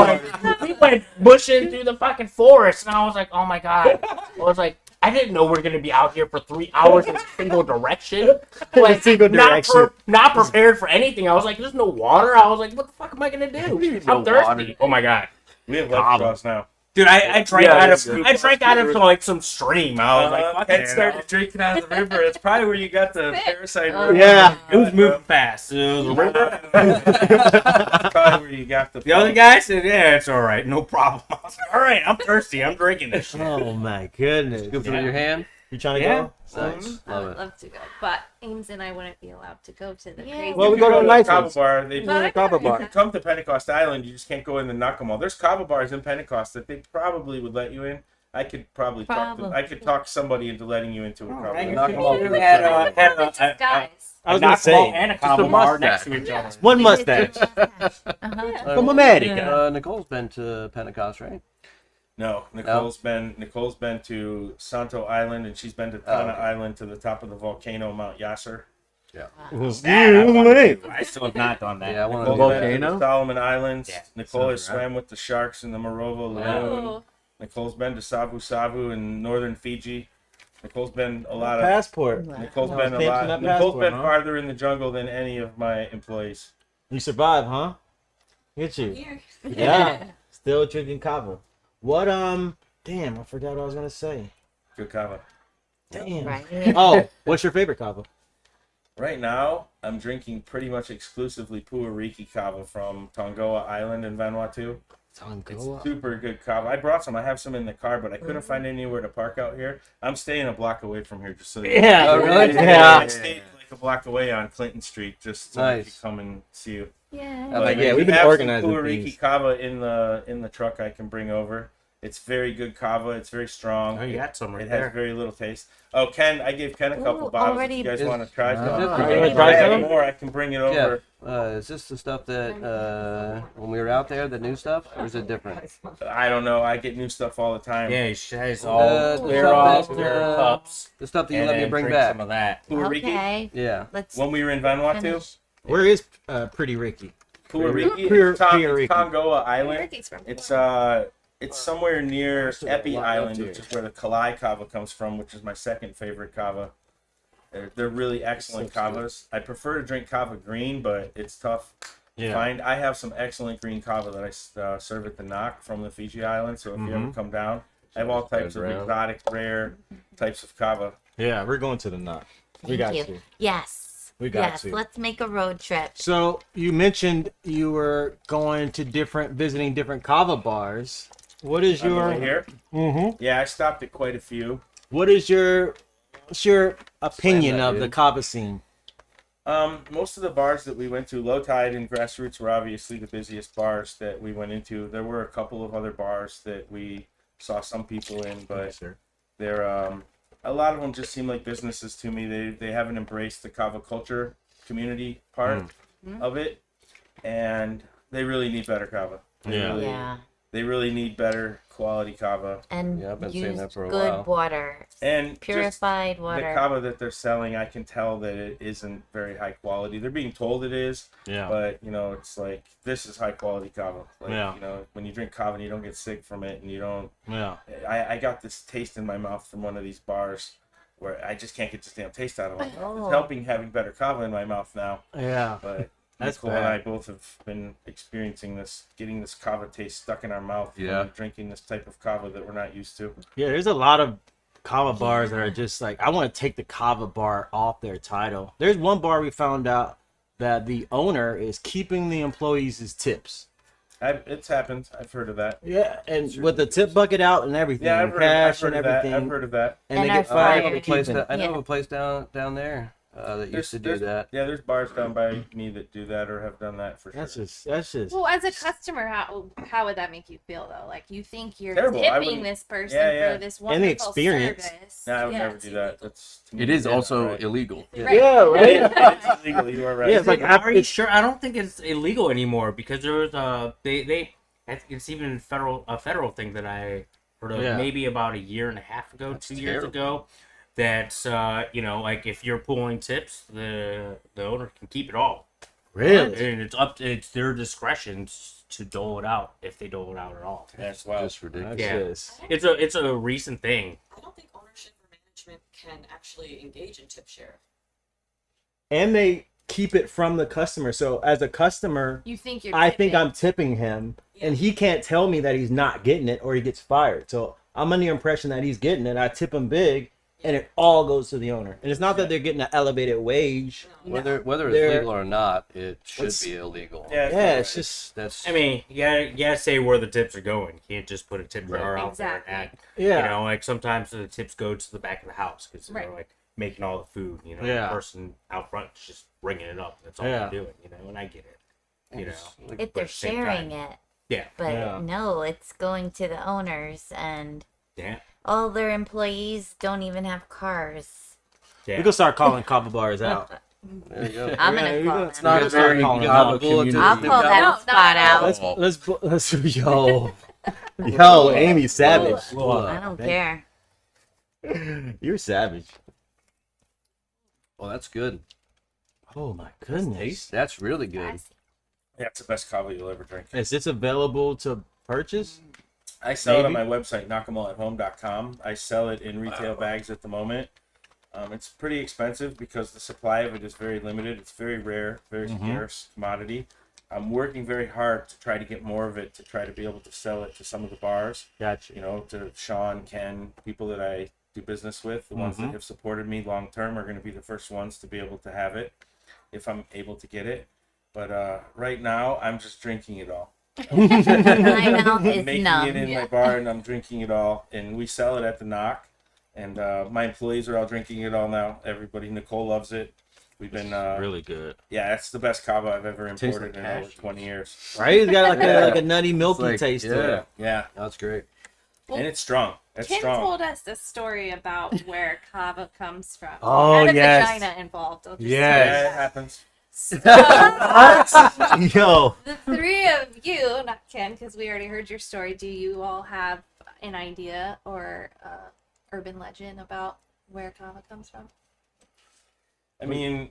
like, we went bushing through the fucking forest, and I was like, oh my god. I was like, I didn't know we were gonna be out here for 3 hours in a single direction. Like, Single direction. not prepared for anything. I was like, there's no water. I was like, what the fuck am I gonna do? I'm thirsty. Oh my god. We have life straws now. Dude, I drank Yeah, out it's of good. like some stream. I was like, fuck Ken it. started drinking out of the river. It's probably where you got the parasite. Oh. river. Yeah. It was moving fast. It was a river. That's probably where you got the. The other guy said, yeah, it's all right. No problem. I was like, all right, I'm thirsty. I'm drinking this shit. Oh my goodness. Good for your hand. You trying to Yeah. go? Nice. I Love would it. love to go, but Ames and I wouldn't be allowed to go to the Yeah. crazy. Well, we You go to a the nice Kava one. bar. They But I Kava can- bar. You come to Pentecost Island, you just can't go in the Nakamal. There's Kava bars in Pentecost that they probably would let you in. I could probably talk somebody into letting you into a Kava Right, bar. you Knock 'em off. had Just guys. I was gonna say, and a just a Kava bar mustache. next to each other. one mustache Uh-huh. from America. Nicole's been to Pentecost, right? No, Nicole's been to Santo Island, and she's been to Tana okay. Island to the top of the volcano Mount Yasser. That I want to do. I still have not done that. Yeah, I want Nicole's to. been to the Solomon Islands. Yeah, Nicole has sounds right. swam with the sharks in the Morova Lagoon. Oh, Nicole's been to Savu Savu in northern Fiji. Nicole's been a lot of. Passport. Nicole's No, been a stamps lot. on that Nicole's passport, been huh? farther in the jungle than any of my employees. You survived, huh? Get you. here. Yeah. Still drinking kava. What damn, I forgot what I was gonna say. Good kava. Damn. Right. Oh, what's your favorite kava? Right now, I'm drinking pretty much exclusively Puariki kava from Tongoa Island in Vanuatu. It's super good kava. I brought some. I have some in the car, but I couldn't find anywhere to park out here. I'm staying a block away from here, just so you Yeah. Oh, really? Yeah. I stayed like a block away on Clinton Street, just so I could Nice. come and see you. Yeah. I like yeah, it. we've been have organizing some Puerto things. Kava in the truck I can bring over. It's very good kava. It's very strong. Oh, you got some right It there. has very little taste. Oh, Ken, I gave Ken a couple Ooh, bottles. already- If you guys Is- want to try some? you wanna try I have some? more. I can bring it over. Jeff, is this the stuff that when we were out there, the new stuff, or is it different? I don't know. I get new stuff all the time. Yeah, he has Uh, all the clear stuff off that, their cups. The stuff that you and let me then bring drink back. some of that. Puerto Rican. Okay. Yeah. Let's When we were in Vanuatu, finish. Where is Pretty Ricky? Puerto Rican, Puerto it's Rican. Tongoa Island. Ricky's from It's somewhere near Still got a Epi lot Island, left here. which is where the Kalai Kava comes from, which is my second favorite kava. They're really excellent kavas. I prefer to drink kava green, but it's tough to find. I have some excellent green kava that I serve at the Knock from the Fiji Islands. So if you ever come down, I have all types of Brown. exotic, rare types of kava. Yeah, we're going to the knot. We Thank got you. to. Yes. We got yes. to. Let's make a road trip. So you mentioned you were going to visiting different kava bars. What is On the your way here, Mm-hmm. yeah, I stopped at quite a few. What is what's your opinion that, of dude. the kava scene? Most of the bars that we went to, Low Tide and Grassroots were obviously the busiest bars that we went into. There were a couple of other bars that we saw some people in, but they're a lot of them just seem like businesses to me. They haven't embraced the kava culture community part of it, and they really need better kava. Yeah. They really need better quality kava. And Yeah, I've been saying use that for a good while. water. And just Purified the water. kava that they're selling, I can tell that it isn't very high quality. They're being told it is, Yeah. but it's like, this is high quality kava. Like, Yeah. when you drink kava and you don't get sick from it, and you don't. Yeah. I got this taste in my mouth from one of these bars where I just can't get this damn taste out of it. Oh. It's helping having better kava in my mouth now, Yeah. but That's Nicole and I bad. both have been experiencing this, getting this kava taste stuck in our mouth. Yeah. From drinking this type of kava that we're not used to. Yeah, there's a lot of kava bars that are just like, I want to take the kava bar off their title. There's one bar we found out that the owner is keeping the employees' tips. It's happened. I've heard of that. Yeah, and with the tip bucket out and everything, Yeah, and cash and of that. everything. I've heard of that. And they And get our fired fire. for a place keeping it. I know Yeah. of a place down there that used to do that. Yeah, there's bars down by me that do that or have done that for sure. That's just. Well, as a customer, how would that make you feel though? Like you think you're Terrible. I tipping wouldn't- this person Yeah. for this And wonderful the experience. service. No, I would Yeah, never it's do that. illegal. That's to me, It is yeah, also right. illegal. Right. Yeah, right. It's illegal. You are right. Yeah, it's like Are you it's- sure? I don't think it's illegal anymore because there was I think it's even a federal thing that I heard of Yeah. maybe about a year and a half ago, 2 years ago. That's like if you're pulling tips, the owner can keep it all. Really? And it's their discretion to dole it out if they dole it out at all. That's wild. Just ridiculous. That's Yeah. just- It's a recent thing. I don't think ownership or management can actually engage in tip share. And they keep it from the customer. So as a customer, You think you're I think tipping. I'm tipping him, and he can't tell me that he's not getting it or he gets fired. So I'm under the impression that he's getting it. I tip him big, and it all goes to the owner. And it's not that they're getting an elevated wage. Whether it's They're- legal or not, it should It's- be illegal. Yeah, Yeah, it's just That's I mean, you gotta say where the tips are going. You can't just put a tip jar out Exactly. there and act. yeah. You know, like sometimes the tips go to the back of the house because they're Right. like making all the food. You know, Yeah. the person out front is just bringing it up. That's all Yeah. they're doing. You know, and I get it. You know, If but they're at the same sharing time- it. Yeah. But Yeah. no, it's going to the owners, and Yeah. all their employees don't even have cars. Yeah. We can start calling kava bars out. there you go. I'm Yeah, gonna you call got- them. It's not You a very got- calling you them got out a bulletin. community. I'll call that spot out. Let's yo, Amy Savage. I don't care. You're savage. Well, that's good. Oh my goodness. That's really good. Yeah, it's the best kava you'll ever drink. Is this available to purchase? I sell it on Maybe. my website, knockemollathome.com. I sell it in retail bags at the moment. It's pretty expensive because the supply of it is very limited. It's very rare, very scarce commodity. I'm working very hard to try to get more of it, to try to be able to sell it to some of the bars. Gotcha. To Sean, Ken, people that I do business with, the ones that have supported me long term are going to be the first ones to be able to have it if I'm able to get it. But right now, I'm just drinking it all. My mouth is making numb. it in my bar, and I'm drinking it all. And we sell it at the Knock. And my employees are all drinking it all now. Everybody, Nicole loves it. We've been Really good. yeah, that's the best kava I've ever Tastes imported like in over cashews. 20 years. Right? It's got like Yeah. a nutty, milky like- taste to yeah. it. Yeah, That's great. Well, and it's strong. It's Kim strong. told us a story about where kava comes from. Oh, Had a yes. vagina involved. I'll just Yes. say Yeah, it that. happens. So, Yo. the three of you, not Ken, because we already heard your story. Do you all have an idea or urban legend about where kava comes from? I mean,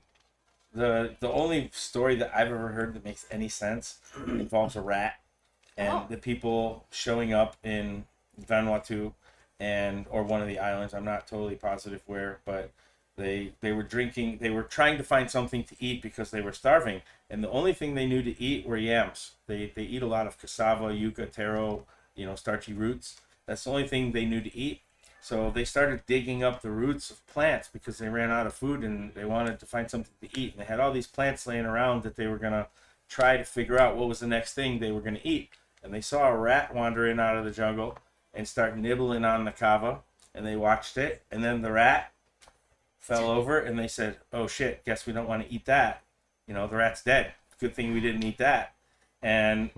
the only story that I've ever heard that makes any sense involves a rat and Oh. the people showing up in Vanuatu or one of the islands. I'm not totally positive where, but they were drinking. They were trying to find something to eat because they were starving, and the only thing they knew to eat were yams. They eat a lot of cassava, yucca, taro, starchy roots. That's the only thing they knew to eat. So they started digging up the roots of plants because they ran out of food and they wanted to find something to eat. And they had all these plants laying around that they were going to try to figure out what was the next thing they were going to eat. And they saw a rat wander in out of the jungle and start nibbling on the kava. And they watched it. And then the rat fell over and they said, oh shit, guess we don't want to eat that. The rat's dead. Good thing we didn't eat that. And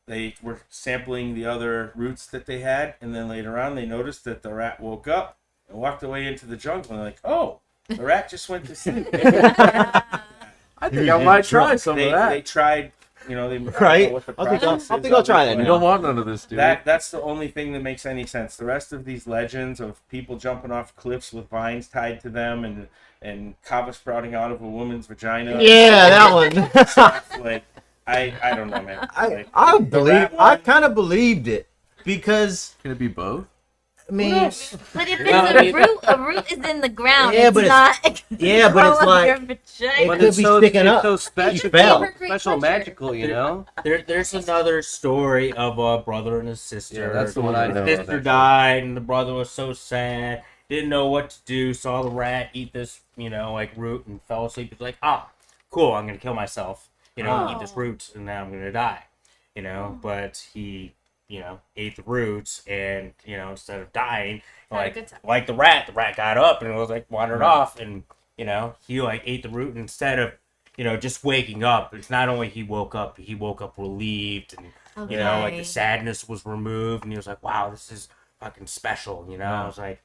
they were sampling the other roots that they had, and then later on they noticed that the rat woke up and walked away into the jungle. And they're like, oh, the rat just went to sleep. I think I might try some they of that. They tried, they Right? I don't know what the I think process I'll is of try it, that. You but don't want none of this, dude. that's the only thing that makes any sense. The rest of these legends of people jumping off cliffs with vines tied to them and kava sprouting out of a woman's vagina. Yeah, that one. Like, I don't know, man. I Like, the rat I one- kind of believed it because Can it be both? I mean, But if Well, I it's mean- a root is in the ground. Yeah, it's but not. yeah, but it's grow up like- your It vagina. But could it's be so, sticking it's up. so special, fell. For great special, pleasure. magical, you know. There's another story of a brother and his sister. Yeah, that's the one I know. The sister died, and the brother was so sad, didn't know what to do. Saw the rat eat this, root, and fell asleep. He's like, cool, I'm gonna kill myself. Eat this root, and then I'm gonna die. But he, ate the roots, and instead of dying, Had a good time. like the rat got up and was like wandered off, and he ate the root, and instead of just waking up. It's not only he woke up relieved, and like the Okay. sadness was removed, and he was like, wow, this is fucking special. I was like,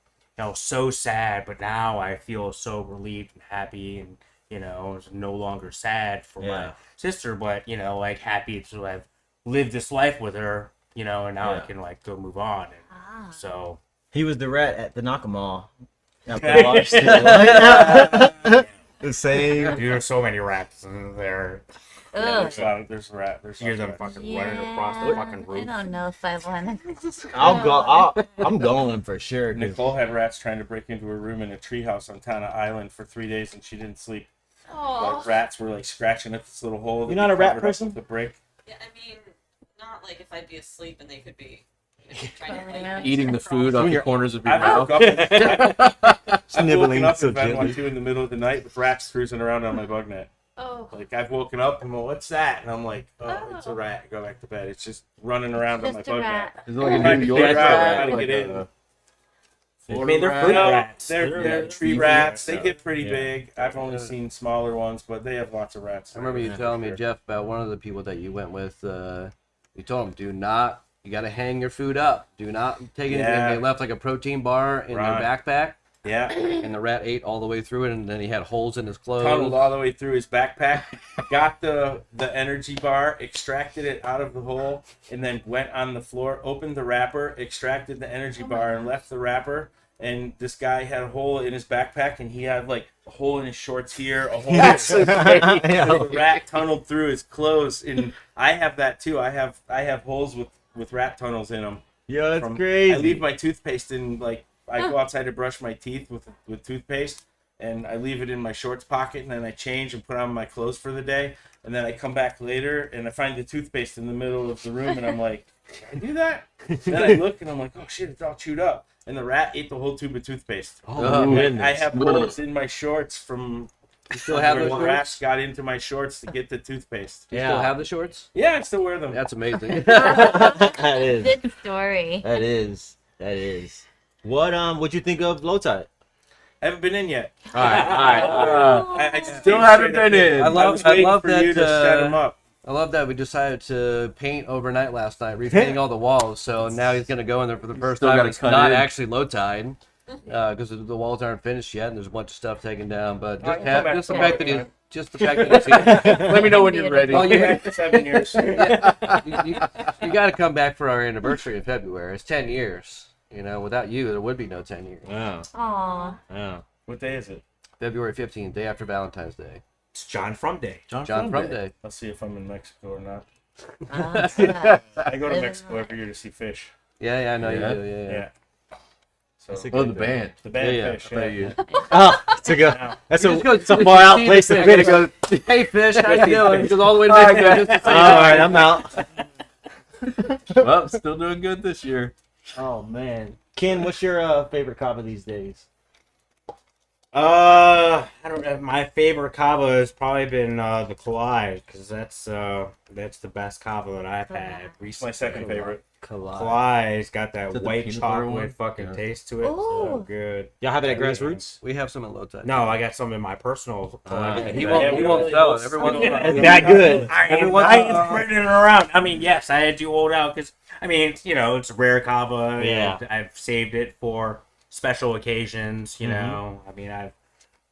so sad, but now I feel so relieved and happy, and I was no longer sad for my Yeah. sister, but like happy to have lived this life with her, and now I Yeah. can like go move on. And Ah. so he was the rat at the Nakamall. The same. dude, there's so many rats in there. Ugh. There's a rat. There's Hear some them rats. fucking running across the fucking I roof. don't know if I want to. I'm going for sure. 'Cause Nicole had rats trying to break into her room in a treehouse on Tana Island for 3 days, and she didn't sleep. Oh, Like, rats were like scratching at this little hole. that You're not we a rat covered up person? with The brick. Yeah, I mean, not like if I'd be asleep and they could be Yeah. trying to Eating the food off the corners of your I've mouth. woke up, I've Nibbling woken up so in gently. Vanuatu in the middle of the night with rats cruising around on my bug net. oh, Like, I've woken up and I'm like, what's that? And I'm like, oh, it's a rat. Go back to bed. It's just running around on my Just a bug rat. net. Is it like a Trying New to York figure out rat? how to Like get in. a I mean, they're Florida fruit No, rats. they're tree easy rats. They so, get pretty yeah. big. I've only seen smaller ones, but they have lots of rats. I remember you telling me, Jeff, about one of the people that you went with. You told him, you got to hang your food up. Do not take anything. Yeah. They left like a protein bar in Right. their backpack, Yeah. and the rat ate all the way through it, and then he had holes in his clothes. Tunneled all the way through his backpack, got the energy bar, extracted it out of the hole, and then went on the floor, opened the wrapper, extracted the energy bar, and left the wrapper. And this guy had a hole in his backpack, and he had like a hole in his shorts here, a hole in his So the rat tunneled through his clothes, and I have that too. I have holes with rat tunnels in them. Yo, that's I crazy. leave my toothpaste in, like, I go outside to brush my teeth with toothpaste, and I leave it in my shorts pocket, and then I change and put on my clothes for the day, and then I come back later, and I find the toothpaste in the middle of the room, and I'm like, did I do that? Then I look, and I'm like, oh shit, it's all chewed up. And the rat ate the whole tube of toothpaste. Oh, And goodness. I have holes in my shorts from You still have Where those grass shorts? got into my shorts to get the toothpaste. You still have the shorts? Yeah, I still wear them. That's amazing. That is. Good story. That is. What'd you think of Low Tide? I haven't been in yet. All right. I just Still came haven't straight up been in. in. I was love waiting for that. you to set them up. I love that we decided to paint overnight last night, repainting all the walls. So now he's gonna go in there for the first Still time. gotta It's cut not in. actually low tide because the walls aren't finished yet, and there's a bunch of stuff taken down. But All right, come back just the for fact more that just the fact that he's here. Let me know when you're ready. Oh, you, Back to 7 years. you got to come back for our anniversary in February. It's 10 years. You know, without you, there would be no 10 years. Yeah. Aw. Yeah. What day is it? February 15th, day after Valentine's Day. It's John From Day. John From Day. I'll see if I'm in Mexico or not. Ah. I go to Mexico every year to see fish. Yeah, I know Yeah. you do. Yeah. Yeah. So That's a Oh, the band. the band Yeah, fish. I bet Yeah. you. Oh, it's a good. Now, That's You a, just go it's a see far out the place to fish finish. and go, hey, fish, how you doing? He goes all the way to Bye, Mexico just to say All right, I'm out. Well, still doing good this year. Oh man, Ken, what's your favorite kava these days? I don't know. My favorite kava has probably been the Kauai, because that's the best kava that I've had it's recently. my second favorite. Kauai's got that Is it the white peanut butter one? chocolate fucking Yeah. taste to it. So Ooh. good. Y'all have it at Grassroots? We have some at low tide. No, I got some in my personal collection. He Yeah, won't, we he don't won't really sell know it. Everyone It's that good. I ain't spreading it around. I mean, yes, I had to hold out because, I mean, you know, it's rare kava. Yeah. And I've saved it for special occasions, you know. I mean, I've,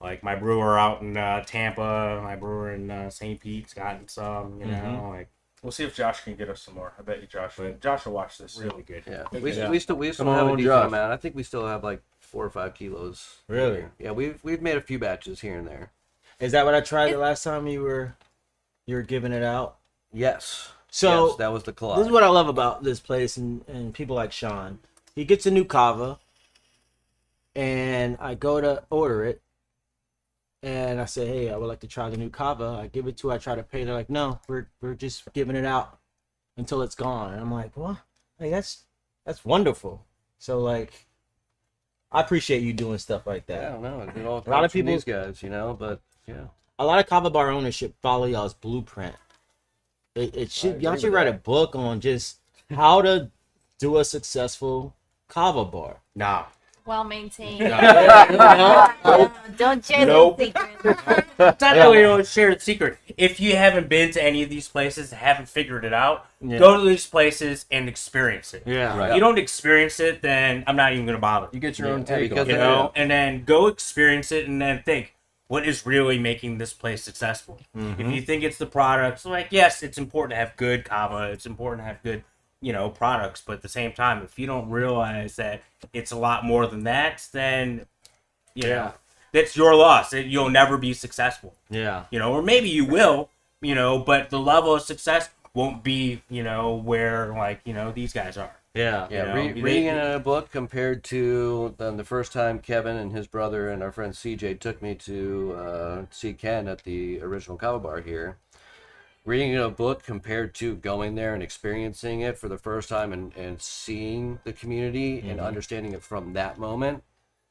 like, my brewer out in Tampa, my brewer in St. Pete's gotten some, you know, like, We'll see if Josh can get us some more. I bet you Josh will watch this. really good. Yeah, Yeah. we still Come have a on, decent Josh. amount. I think we still have like 4 or 5 kilos. Really? Yeah, we've made a few batches here and there. Is that what I tried the last time you were giving it out? Yes. So yes, that was the claw. this is what I love about this place and people like Sean. He gets a new kava, and I go to order it, and I say, hey, I would like to try the new kava. I give it to her, I try to pay. They're like, no, we're just giving it out until it's gone. And I'm like, what? Like, that's wonderful. So, like, I appreciate you doing stuff like Yeah, I that. don't know. It all A lot of comes from people- these guys, you know. But yeah, A lot of kava bar ownership follow y'all's blueprint. It should, y'all agree should with write that. a book on just how to do a successful kava bar. Nah. Well maintained. Don't share Nope. the secret. It's not really a shared secret. If you haven't been to any of these places and haven't figured it out, Yeah. go to these places and experience it. Yeah. Right. If you don't experience it, then I'm not even going to bother. You get your own Yeah, take because on You it. know, and then go experience it and then think, what is really making this place successful? Mm-hmm. If you think it's the products, like, yes, it's important to have good kava, it's important to have good, you know, products, but at the same time, if you don't realize that it's a lot more than that, then, you know, that's your loss. You'll never be successful, Yeah. you know, or maybe you will, you know, but the level of success won't be, you know, where, like, you know, these guys are. Yeah. yeah. You know, Reading in a book compared to the first time Kevin and his brother and our friend CJ took me to see Ken at the original Kava bar here. Reading in a book compared to going there and experiencing it for the first time and seeing the community and understanding it from that moment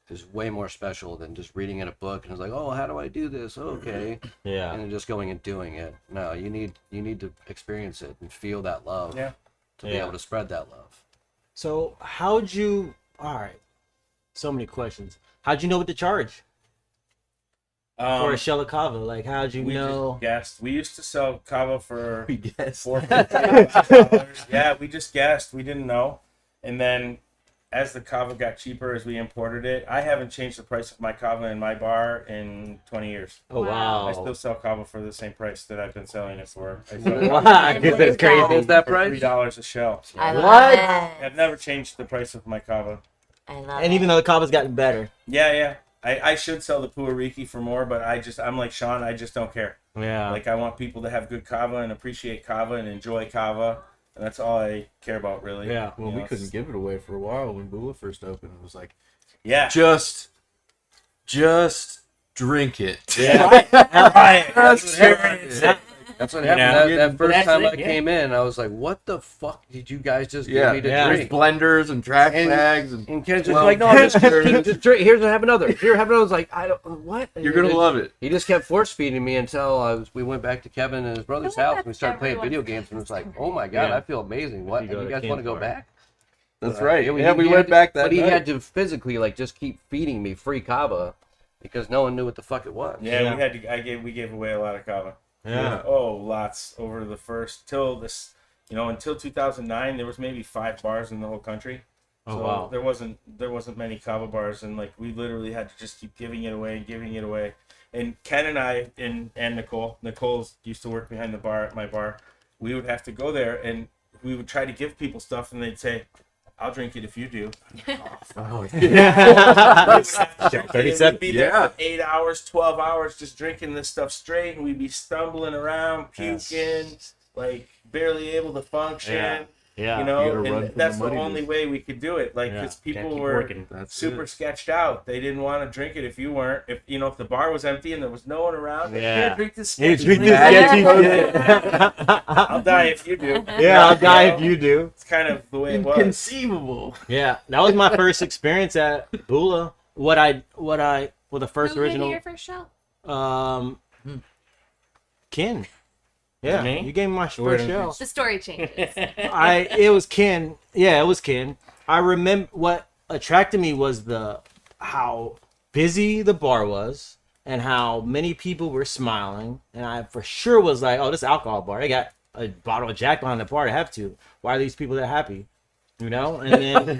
is way more special than just reading in a book and it's like, oh, how do I do this? Okay. Yeah. And then just going and doing it. No, you need to experience it and feel that love Yeah. to be Yeah. able to spread that love. So how'd you? All right. So many questions. How'd you know what to charge for a shell of kava? Like, how'd you we know? just guessed. We used to sell kava for We guess. $450. Yeah, we just guessed. We didn't know. And then as the kava got cheaper, as we imported it, I haven't changed the price of my kava in my bar in 20 years. Oh wow. I still sell kava for the same price that I've been selling it for. I sell Wow, That's that's crazy. What was that for price? $3 a shell. I What? love I've it. never changed the price of my kava. I love And it. even though the kava's gotten better. Yeah. I should sell the Pueriki for more, but I'm like Sean, I just don't care. Yeah. Like, I want people to have good kava and appreciate kava and enjoy kava. And that's all I care about, really. Yeah. Well, You we know, couldn't give it away for a while when Bula first opened. It was like, Yeah. just drink it. Yeah. Right. Just That's what experience it. That's what You happened. know? That But first that's time it, I yeah. came in, I was like, "What the fuck did you guys just Yeah, give me to yeah. There's drink?" blenders and trash And- bags and And Ken's just Well, like, "No, just drink. Here's have another. Here, have another." I was like, "I don't what." you're gonna love it. He just kept force feeding me until we went back to Kevin and his brother's I think house and we that's started playing everyone's video games and it was like, "Oh my god, Yeah. I feel amazing. What? You And go you to guys want to go campfire. back?" That's right. we Yeah, we had went to- back that But he night. had to physically like just keep feeding me free kava because no one knew what the fuck it was. Yeah, Yeah. we had to. We gave away a lot of kava. Yeah. Oh, lots over the first till this. Until 2009, there was maybe 5 bars in the whole country. Oh, So wow. there wasn't many kava bars, and like we literally had to just keep giving it away and giving it away. And Ken and I and Nicole's used to work behind the bar at my bar. We would have to go there and we would try to give people stuff, and they'd say, "I'll drink it if you do." Oh, We would have to drink it, and 37. we'd be there Yeah. for 8 hours, 12 hours, just drinking this stuff straight, and we'd be stumbling around, puking, like barely able to function. Yeah. Yeah. You gotta run And from that's the the muddiness. only way we could do it. Like, Yeah. because Yeah, people keep were working. That's super it. sketched out. They didn't want to drink it if you weren't. If the bar was empty and there was no one around, Yeah. "Here, drink this Hey, sketchy drink drink." this sketchy I'll die if you do. Yeah, I'll die if you do. It's kind of the way it was. Inconceivable. Yeah, that was my first experience at Bula. The first Who gave you original, your first show? Ken. Yeah, Me? you gave me my first show. The story changes. It was Ken. Yeah, it was Ken. I remember what attracted me was how busy the bar was and how many people were smiling. And I for sure was like, "Oh, this alcohol bar. They got a bottle of Jack behind the bar. They have to. Why are these people that happy? You know?" And then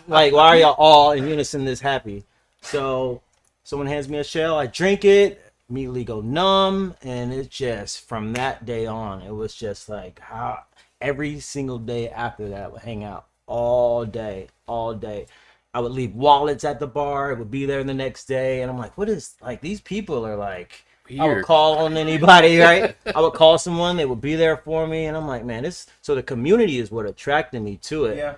like, why are y'all all in unison this happy? So someone hands me a shell. I drink it. Immediately go numb, and it just from that day on, it was just like how every single day after that I would hang out all day. I would leave wallets at the bar. It would be there the next day, and I'm like, what is like these people are like? I would Weird. call on anybody, right? I would call someone, they would be there for me, and I'm like, man, so the community is what attracted me to it, Yeah.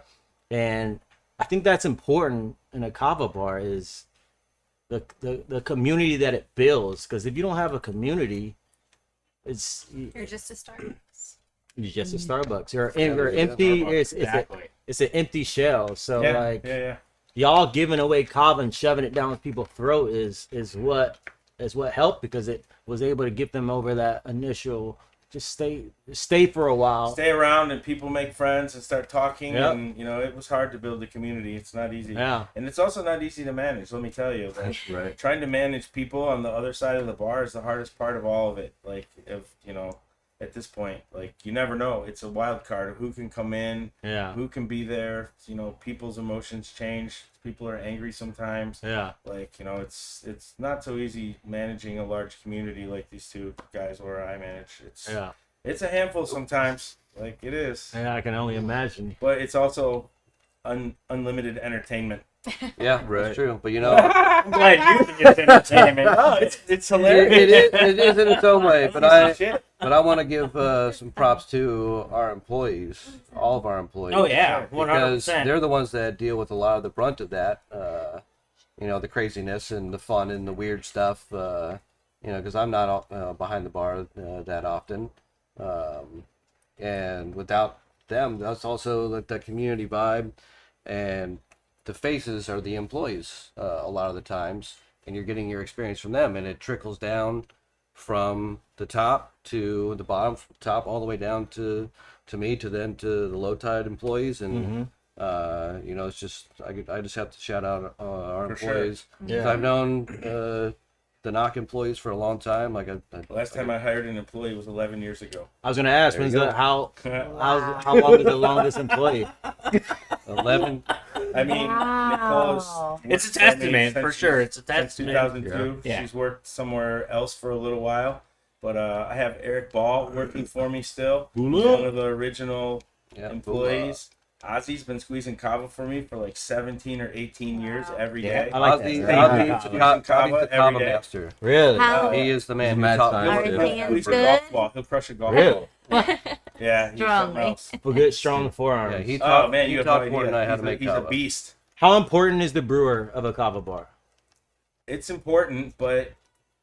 and I think that's important in a kava bar is the community that it builds, because if you don't have a community, You're just a Starbucks. you're just a Starbucks. You're Yeah, empty. Starbucks, It's it's an empty shell. So Yeah. like Yeah. y'all giving away kava and shoving it down people's throat is what helped, because it was able to get them over that initial just stay for a while. Stay around and people make friends and start talking. Yep. And it was hard to build a community. It's not easy. Yeah. And it's also not easy to manage. Let me tell you. Like, That's right. trying to manage people on the other side of the bar is the hardest part of all of it. Like, at this point, like, you never know. It's a wild card of who can come in, Yeah. who can be there. People's emotions change. People are angry sometimes. Yeah. Like, it's not so easy managing a large community like these two guys where I manage. Yeah. It's a handful sometimes. Like, it is. Yeah, I can only imagine. But it's also unlimited entertainment. Yeah, Right. that's true. But I'm glad you think it's entertainment. No, it's it, hilarious. it is in its own way. But I want to give some props to our employees, all of our employees. Oh yeah, Because 100%. they're the ones that deal with a lot of the brunt of that. The craziness and the fun and the weird stuff. Because I'm not behind the bar that often. And without them, that's also like the community vibe, and the faces are the employees a lot of the times, and you're getting your experience from them, and it trickles down from the top to the bottom, from the top all the way down to me, to then to the low tide employees, and it's just I just have to shout out our For sure. employees. 'Cause Yeah. I've known the knock employees for a long time. Like Last time I hired an employee was 11 years ago. I was gonna ask, There you when's go. how long is the longest employee? 11. I mean, Wow. Nicole's. It's a worked for me testament for since sure. It's a Since testament. 2002. Yeah. She's worked somewhere else for a little while. But I have Eric Ball working for me still. He's one of the original Yeah, employees. Ozzy's been squeezing kava for me for like 17 or 18 years every Yeah, day. I like Ozzy, that. Ozzy's the Kava Ozzy's the every Kava day. master. Really? How- He is the man He's who mad taught scientist. me. Are He'll they squeeze a good? golf ball. He'll crush a golf Really? ball. Yeah, he's Strong, something right? else. For good, strong forearms. Yeah, he Oh taught, man, he you have taught no Ford and I idea. how to make He's a kava. beast. How important is the brewer of a kava bar? It's important, but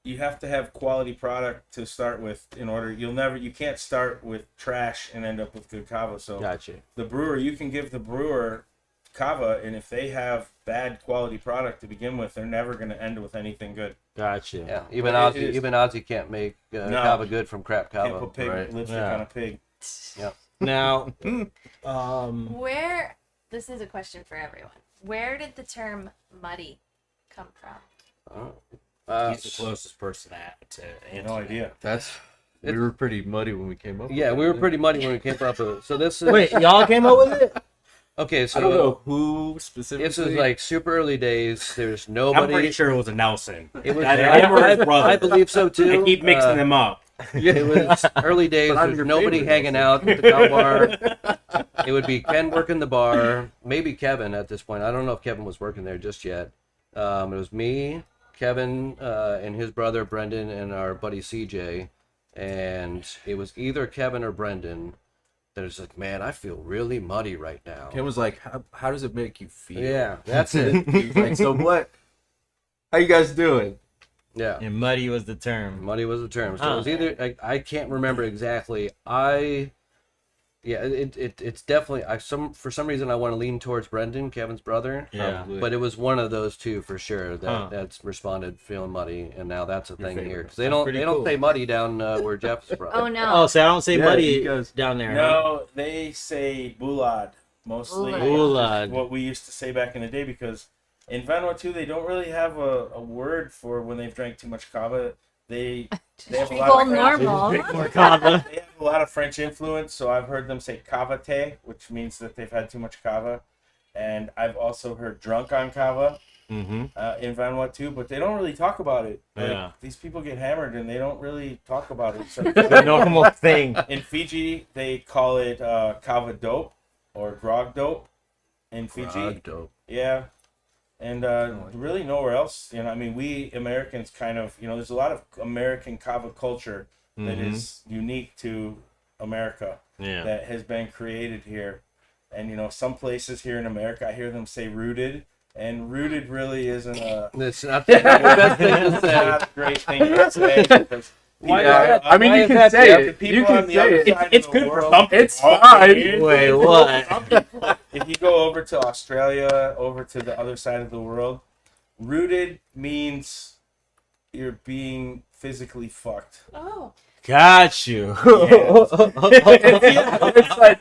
you have to have quality product to start with in order. You can't start with trash and end up with good kava. So Gotcha. the brewer, you can give the brewer kava, and if they have bad quality product to begin with, they're never going to end with anything good. Gotcha. Yeah, even But it Ozzy, is- even Ozzy can't make No. kava good from crap Can't kava. put pig right. lipstick Yeah. on a pig. Now, Where, this is a question for everyone. Where did the term muddy come from? He's the closest person to answer. No idea. We were pretty muddy when we came up. Yeah, with we it. were pretty muddy when we came up with it. So this is wait, y'all came up with it? okay. I don't know So who specifically. this is like super early days. There's I'm nobody. pretty sure it was a Nelson. It was. Him or his brother. I believe so too. I keep mixing them up. It was early days. But I'm There's your nobody favorite, hanging out at the kava bar. It would be Ken working the bar, maybe Kevin at this point. I don't know if Kevin was working there just yet. It was me, Kevin, and his brother Brendan, and our buddy CJ. And it was either Kevin or Brendan that was like, man, I feel really muddy right now. Ken was like, how does it make you feel? Yeah, that's it. He was like, so what? How you guys doing? Yeah. And muddy was the term. Muddy was the term. So it was either I can't remember exactly. It's definitely for some reason I want to lean towards Brendan, Kevin's brother. Yeah. Probably. But it was one of those two for sure that Huh. that's responded feeling muddy, and now that's a thing favorite. here because they Sounds don't pretty they don't cool. say muddy down where Jeff's from. Oh no. Oh, so I don't say Yeah, muddy you guys- down there. Huh? No, they say bulad mostly. Bulad. Bulad. What we used to say back in the day, because in Vanuatu they don't really have a word for when they've drank too much kava. They have a lot Go of French, normal. More kava. they have a lot of French influence, so I've heard them say kavate, which means that they've had too much kava, and I've also heard drunk on kava Mm-hmm. in Vanuatu, but they don't really talk about it. Like, Yeah. these people get hammered and they don't really talk about it. So The normal thing. in Fiji, they call it kava dope or grog dope in Fiji. Grog dope. Yeah. And really nowhere else. I mean, we Americans kind of, there's a lot of American kava culture that is unique to America Yeah. that has been created here. And, some places here in America, I hear them say rooted. And rooted really isn't It's not the best thing to say. not a great thing to say. Because Why people- not? I mean, Why you is can that say the- it. the people You can on the say other it. side It's of the good for world, some. It's fine. Wait, what? if you go over to Australia, over to the other side of the world, rooted means you're being physically fucked. Oh. Got you. It's like,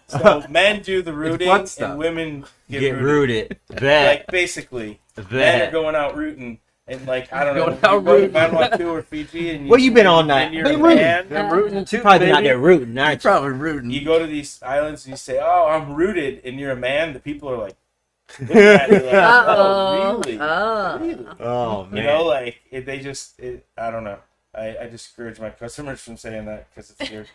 So men do the rooting butt stuff. and women get, Get rooted. rooted. Bet. Like basically, men are Bet. going out rooting. And like, I don't know, Going you out go to rooting. Vanuatu or Fiji and Where you been all night? and you're Been a rooting. man, I'm rooting too, Probably not baby. there rooting, you're aren't you? probably rooting. you go to these islands and you say, "Oh, I'm rooted," and you're a man. The people are like, looking at you like, "Oh, really? Really?" Oh man. I don't know. I discourage my customers from saying that because it's weird.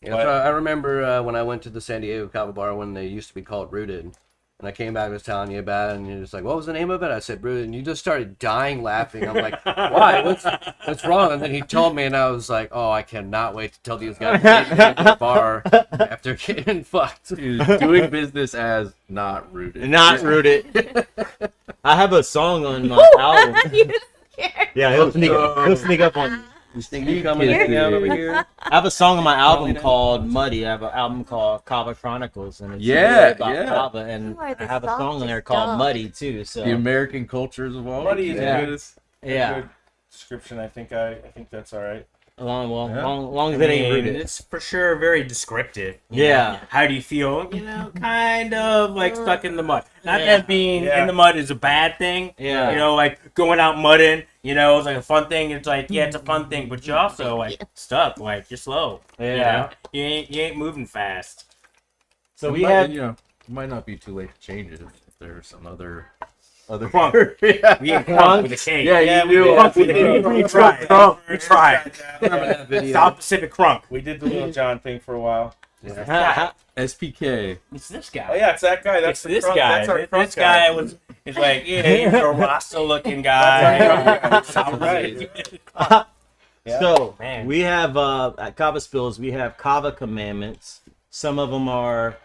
Yeah, so I remember when I went to the San Diego Kava Bar when they used to be called Rooted, and I came back and was telling you about it, and you're just like, "What was the name of it?" I said Rooted, and you just started dying laughing. I'm like, "Why? What's wrong?" And then he told me, and I was like, "Oh, I cannot wait to tell these guys to take me to the bar after getting fucked." Dude, doing business as not rooted. Not rooted. I have a song on my album. You scared. Yeah, he'll sneak up on you. You think you coming to hang out over here? I have a song on my album called Muddy. I have an album called Kava Chronicles, and it's Yeah, really about yeah. Kava, and You are the I have a song on there softest called dog. Muddy too. So The American cultures of all. Muddy is Yeah. a good yeah, description. I think that's all right. long as I it ain't mean, rooted. it's for sure very descriptive. Yeah. How do you feel? Kind of like stuck in the mud. Not Yeah. that being Yeah. in the mud is a bad thing. Yeah. Like going out mudding, it's like a fun thing. It's like, yeah, it's a fun thing, but you're also like stuck, like you're slow. Yeah. You ain't moving fast. So It we might, have it might not be too late to change it if there's some other Crunk. yeah. We ain't crunk with a K. Yeah, you do. Crunk with a K. We tried. We tried. Remember that video? South Pacific crunk. We did the Little John thing for a while. SPK. It's this guy. Oh yeah, it's that guy. That's It's the this crunk- guy. That's our crunk This guy was. It's like, yeah, he's a Rasta looking guy. That's our crunk guy. Yeah. So Man. we have at Kavaspills we have Kava commandments. Some of them are,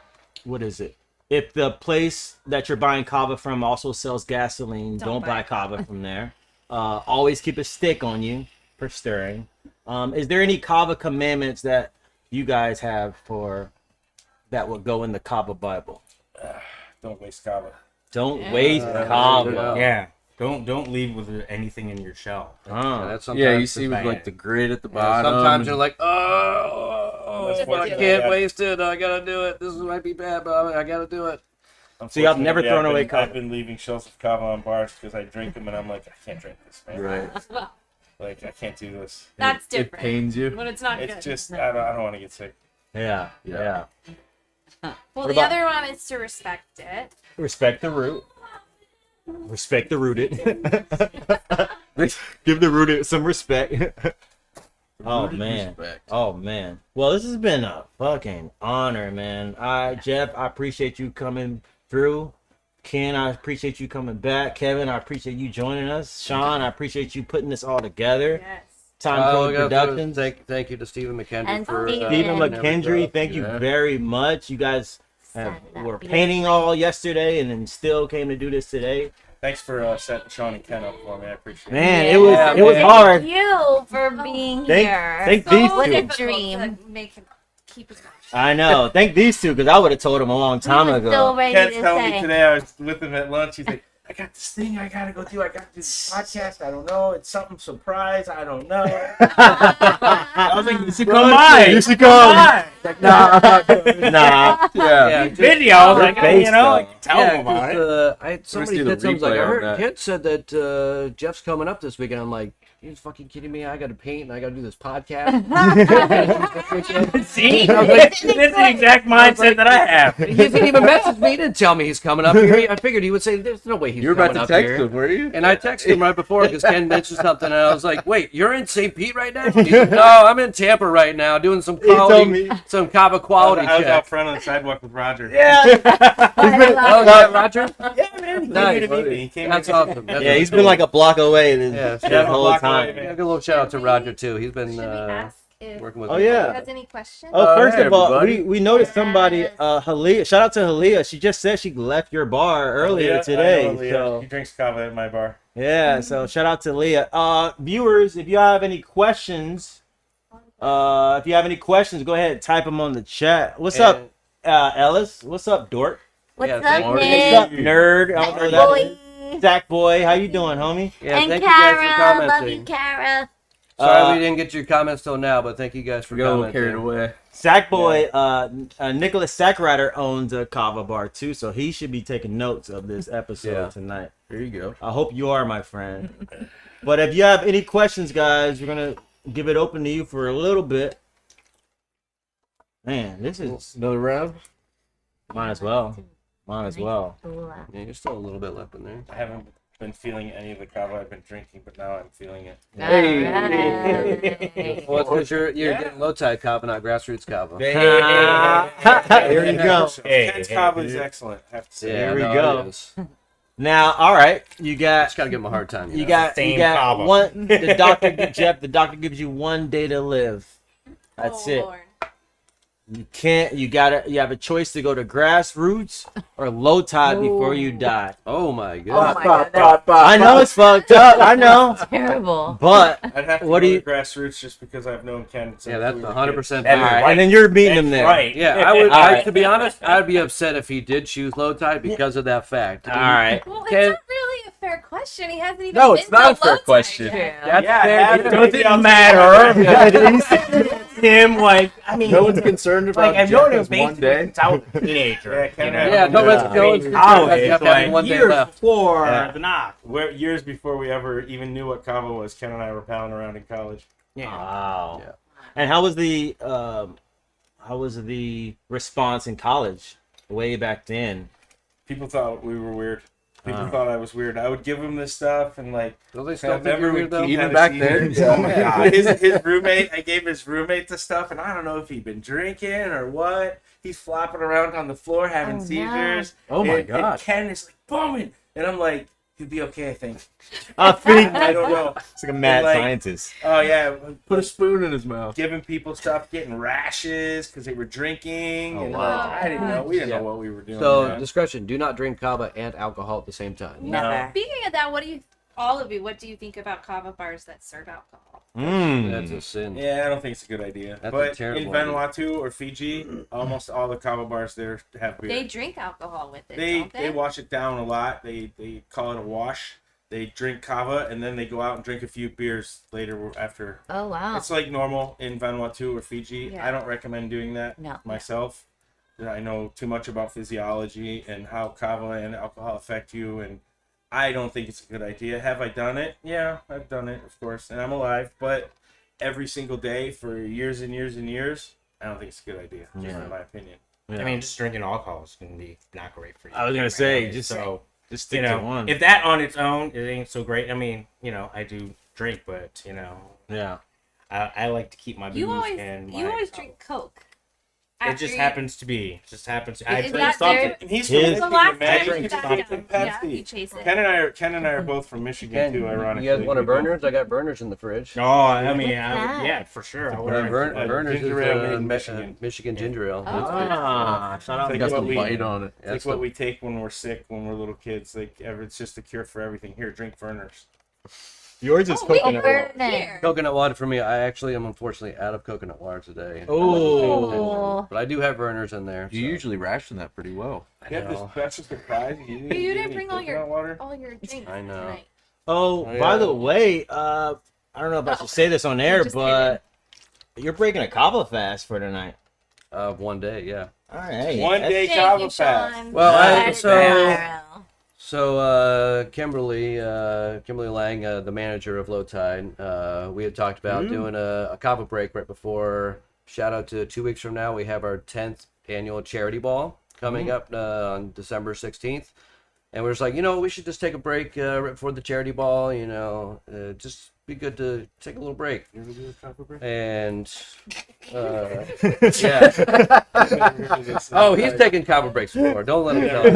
what is it? If the place that you're buying kava from also sells gasoline, don't buy kava from there. Always keep a stick on you for stirring. Is there any Kava commandments that you guys have that would go in the Kava Bible? Don't waste Kava. Don't waste Kava. Yeah. Don't leave with anything in your shell. That's sometimes Yeah, you see with bad. like the grid at the Yeah, bottom. sometimes you're like, oh, That's what I you can't got. waste it. I gotta do it. This might be bad, but I gotta do it. So y'all never thrown away Kava. I've Kava? been leaving shells of Kava on bars because I drink them and I'm like, I can't drink this, man. Right. Like, I can't do this. That's It different. pains you. When it's not It's good. just, I don't want to get sick. Yeah. Yeah. Well, What the about- other one is to respect it. Respect the root. Respect the rooted. Give the rooted some respect. Oh Rooted man. respect. Oh man. Well, this has been a fucking honor, man. Jeff, I appreciate you coming through. Ken, I appreciate you coming back. Kevin, I appreciate you joining us. Sean, I appreciate you putting this all together. Yes. Time Code Productions. Thank you to Stephen McKendry And for Stephen. Stephen putting everything McKendry, up. thank you Yeah. very much. You guys Set it up were beautifully. painting all yesterday and then still came to do this today. Thanks for setting Sean and Ken up for me. I appreciate Man, Yeah. it was man. hard. Thank you for being here. Thank So these What a two. difficult dream. to make him keep his mouth shut. I know. Thank these two because I would have told them a long time We were ago. still ready Ken's to telling me say. today, I was with him at lunch. He's like, I got this thing I gotta go do. I gotta do this podcast. I don't know. It's something surprise. I don't know. I was like, you should come by. by. You should come. by. Nah. Yeah, just- Video. Like, face, you know, though. like, tell them about it. Somebody see the said something like, replay I on heard that. Kent said that Jeff's coming up this weekend. I'm like, you fucking kidding me? I got to paint and I got to do this podcast. See? That's the exact mindset that I have. He didn't even message me. He didn't tell me he's coming up here. I figured he would say, there's no way he's You were coming about up to text here. him, were you? And I texted him right before because Ken mentioned something, and I was like, "Wait, you're in St. Pete right now?" He's like, "No, I'm in Tampa right now, doing some told quality, me. some Kava quality I was out check." front on the sidewalk with Roger. Yeah. Oh, yeah, Roger. Yeah, man. He Nice. came to meet me. He came That's to awesome. That's Yeah, really he's cool. been like a block away this, Yeah, this yeah, whole block time. away, man. Yeah, give a little shout out to Roger too. He's been Should we ask if working with. Oh, me. yeah. has any questions? Oh, first hey, of all, everybody. we noticed somebody, Halia. Shout out to Halia. She just said she left your bar earlier Yeah, today. I know Leah. So He drinks Kava at my bar. yeah, so shout out to Leah. Viewers, if you have any questions, go ahead and type them on the chat. What's up, Ellis? What's up, Dork? What's Yeah, up, thank What's Nick? up, nerd? I don't know that is. Boy. Zach boy, how you doing, homie? Yeah, And thank you guys for Kara, love you, commenting. Kara. Sorry we didn't get your comments till now, but thank you guys for We got a little commenting. carried away. Sack boy, Nicholas Sackrider owns a Kava bar too, so he should be taking notes of this episode Yeah. tonight. There you go. I hope you are, my friend. But if you have any questions, guys, we're gonna give it open to you for a little bit. Man, this is Another round? might as well. Might as well. Yeah, you're still a little bit left in there. I haven't been feeling any of the Kava I've been drinking, but now I'm feeling it. Hey. Alright. Well, it's because you're getting low tide Kava, not grassroots Kava. Here you go. Ken's Kava is excellent. I have to say. Here we no, go. it is. Now, all right, you I got just gotta give him a hard time. you know? got Same you got Kava. one. The doctor, Jeff. The doctor gives you one day to live. That's Oh, it. Lord. You can't. You have a choice to go to grassroots or low tide before you die. Oh my Oh god. my god, that's I know it's fucked up. I know, terrible. but I'd have to What go do to you- grassroots just because I've known Ken since Yeah, that's we were 100%. kids. all That's right, right. and then you're meeting him That's there. right. Yeah, I would. All right. To be honest, I'd be upset if he did choose low tide because of that fact. All right. Well, it's Ken- not really a fair question. He hasn't even No, been it's not to a fair low tide question. yet. That's Yeah, fair. yeah, dude. yeah. It doesn't matter. Him, like, I mean, No one's concerned about like, I've Jeff known him as one basically day. since I was a teenager. Yeah, Ken you know? had Yeah, no, let's I go. mean, Let's college, Jeff like, having one day years left. before Yeah. the knock. Years before we ever even knew what Kava was, Ken and I were palling around in college. Yeah. Wow. Yeah. And how was the response in college way back then? People thought we were weird. People thought I was weird. I would give him this stuff and like. Don't they I still think remember you're weird when though? Keith Even had back a then? seizure. Oh my God. His roommate, I gave his roommate the stuff, and I don't know if he'd been drinking or what. He's flopping around on the floor having Oh, no. seizures. Oh my And God. Ken is like, Bowman! And I'm like, he'll be okay, I think. I think I don't know. it's like a mad Like- scientist. Oh, yeah. Put a spoon in his mouth. Giving people stuff, getting rashes because they were drinking. Oh, and wow. like, I didn't know. We didn't Yeah. know what we were doing. So man. discretion: do not drink Kava and alcohol at the same time. Never. Speaking of that, what do you all of you, what do you think about kava bars that serve alcohol? That's a sin. Yeah, I don't think it's a good idea. That's a but terrible in Vanuatu or Fiji, almost all the kava bars there have beer. They drink alcohol with it, They don't they? wash it down a lot. They call it a wash. They drink kava and then they go out and drink a few beers later after. Oh wow. It's like normal in Vanuatu or Fiji. Yeah. I don't recommend doing that No. myself. I know too much about physiology and how kava and alcohol affect you, and I don't think it's a good idea. Have I done it? Yeah, I've done it, of course, and I'm alive. But every single day for years and years and years, I don't think it's a good idea, just in my opinion. Yeah. I mean, just drinking alcohol is gonna be not great for you. I was gonna say, Right? just so just stick you know, to one. if that on its own it ain't so great. I mean, you know, I do drink, but you know, yeah. I like to keep my booze You and always my, drink Coke. It after just you- happens to be. Just happens. I Is drink that something. there? And he's His- from The last Michigan, man. time drink you sat something. down, yeah, you chase it. Ken and I are both from Michigan too. Ironically, You guys want a We both- burners? I got burners in the fridge. No, I mean, that? yeah, for sure. I would Burners is ginger ale made in Michigan. Michigan ginger ale. Oh. Ah, shout out It's Got to what some we- bite on it. It's like what we take when we're sick, when we're little kids. Like, it's just a cure for everything. Here, drink Vernors. yours is Oh, wait, coconut we're water. here. Coconut water for me. I actually am unfortunately out of coconut water today. Oh, But I do have burners in there. You so- usually ration that pretty well. I You have this know. special surprise. You didn't bring all your- water. All your drinks I know. tonight. oh. Oh, By yeah. the way, I don't know if I should say this on air, Just but you're breaking a kava fast for tonight. 1 day, yeah. All right. One That's- day Thank Kava you, fast. Sean. Well, Bye, so Daryl. Kimberly Lang, the manager of Low Tide, we had talked about doing a kava break right before. Shout out to 2 weeks from now. We have our 10th annual charity ball coming up on December 16th. And we're just like, we should just take a break right before the charity ball, just be good to take a little break. And, yeah. Oh, he's taken kava breaks before. Don't let him tell you.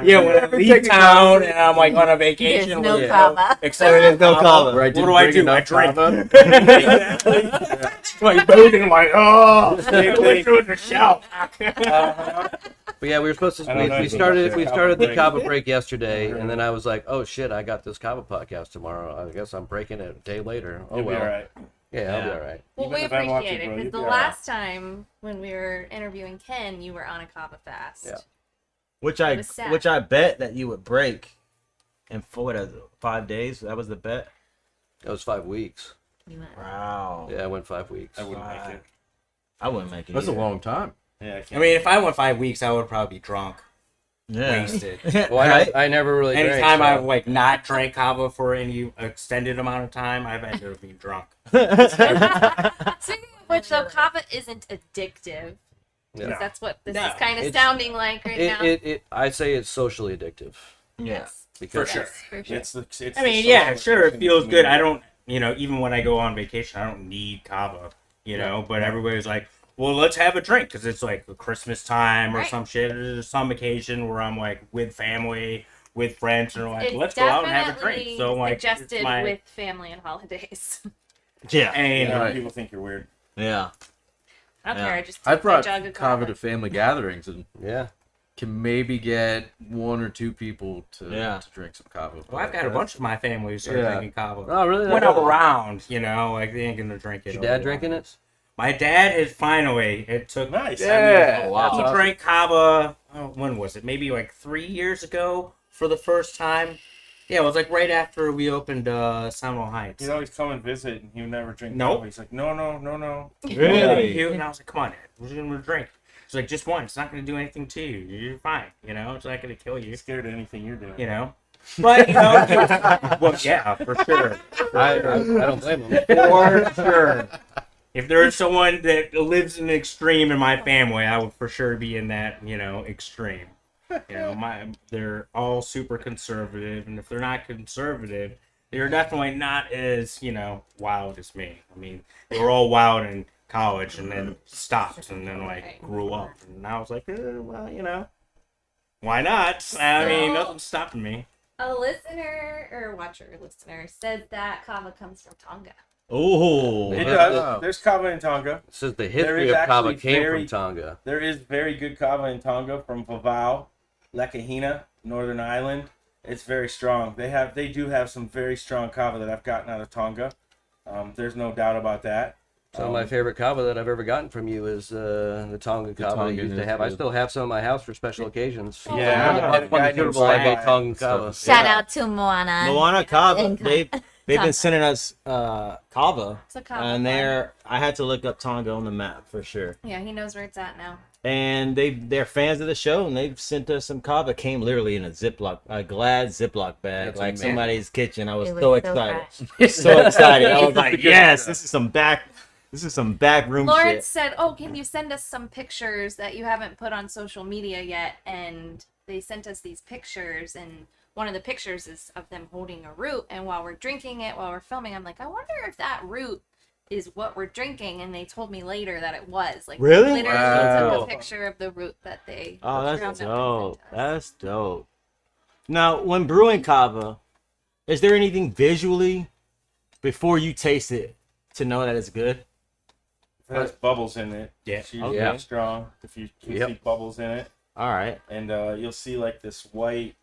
Yeah, when I leave town and I'm like on a vacation, There's no with- kava. except There's no kava. Where I What didn't do I bring do? I enough drink. kava. Like booting, I'm like, oh, I went through the shelf. But yeah, we were supposed to. I don't know We anything started. about We that started the kava kava break. break yesterday, and then I was like, "Oh shit, I got this kava podcast tomorrow. I guess I'm breaking it a day later. Oh You'll be well, all right. yeah, I'll be all right." Well, Even we if I'm watching, appreciate it bro, because you'll the be all right. last time when we were interviewing Ken, you were on a kava fast. Yeah. Which It I was sad. which I bet that you would break in 5 days. That was the bet. That was 5 weeks. You went- Wow. Yeah, I went 5 weeks. I wouldn't make it. I wouldn't make it. That's a either. long time. Yeah, I I can't. mean, if I went 5 weeks, I would probably be drunk, Yeah. wasted. Well, Right? I never really. drank, Anytime so- I've like not drank kava for any extended amount of time, I've ended up being drunk. Speaking of which, though, kava isn't addictive. Yeah. 'Cause that's what this No, is kind of it's- sounding like right now. I say it's socially addictive Yeah. because sure. Yes, for sure. It's the. It's I the mean, yeah, social sure, it connection feels between- good. I don't, even when I go on vacation, I don't need kava, but everybody's like, well, let's have a drink because it's like Christmas time or Right. some shit. There's some occasion where I'm like with family, with friends, and we're like, It's let's go out and have a drink. definitely So, like, it's suggested my, with family and holidays. Yeah. and Yeah, Right. people think you're weird. Yeah. I don't Yeah. care. I just I take my brought jug of kava to family gatherings and yeah. can maybe get 1 or 2 people to Yeah. drink some kava. well, I've got a bunch of my family who started Yeah. drinking kava. Oh, really? When I'm around, like they ain't gonna drink it. Is your dad over drinking long. it? My dad is finally. It took. Nice. Yeah. Wow. He drank kava. Oh, when was it? Maybe like 3 years ago for the first time. Yeah, it was like right after we opened Seminole Heights. He'd always come and visit, and he would never drink. Nope. Kava. He's like, no. Really? And I was like, come on, Dad, we're gonna drink. He's like, just one. It's not gonna do anything to you. You're fine. It's not gonna kill you. He's scared of anything you're doing. But well, yeah, for sure. I don't blame him. For sure. If there's someone that lives in an extreme in my family, I would for sure be in that, extreme. They're all super conservative, and if they're not conservative, they're definitely not as, wild as me. I mean, they were all wild in college and then stopped and then grew up. And I was like, well, why not? I mean, nothing's stopping me. A listener or listener said that kava comes from Tonga. Oh. It Yeah. does. There's kava in Tonga. It says the There history is of kava actually came very- from Tonga. There is very good kava in Tonga from Vavau, Lekahina, Northern Ireland. It's very strong. They do have some very strong kava that I've gotten out of Tonga. There's no doubt about that. So my favorite kava that I've ever gotten from you is the Tongan kava I used to have. I still have some in my house for special occasions. Yeah, On the Super Bowl, I made Tongan kava. Shout out to Moana. Moana Kava. And They've been sending us kava, It's a kava and farm. I had to look up Tonga on the map for sure. Yeah, he knows where it's at now. And they're fans of the show, and they've sent us some kava. It came literally in a Glad Ziploc bag, That's like amazing. somebody's kitchen. I was It was so so excited, so excited. I was like, yes, this is some back room Lawrence shit. said, "Oh, can you send us some pictures that you haven't put on social media yet?" And they sent us these pictures, and one of the pictures is of them holding a root. And while we're drinking it, while we're filming, I'm like, I wonder if that root is what we're drinking. And they told me later that it was. Like, Really? Literally Wow. took a picture of the root that they. Oh, that's ground up and dope. sent us. That's dope. Now, when brewing kava, is there anything visually before you taste it to know that it's good? It has bubbles in it. Yeah. It's usually Okay. strong if you Yep. see bubbles in it. All right. And you'll see like this white,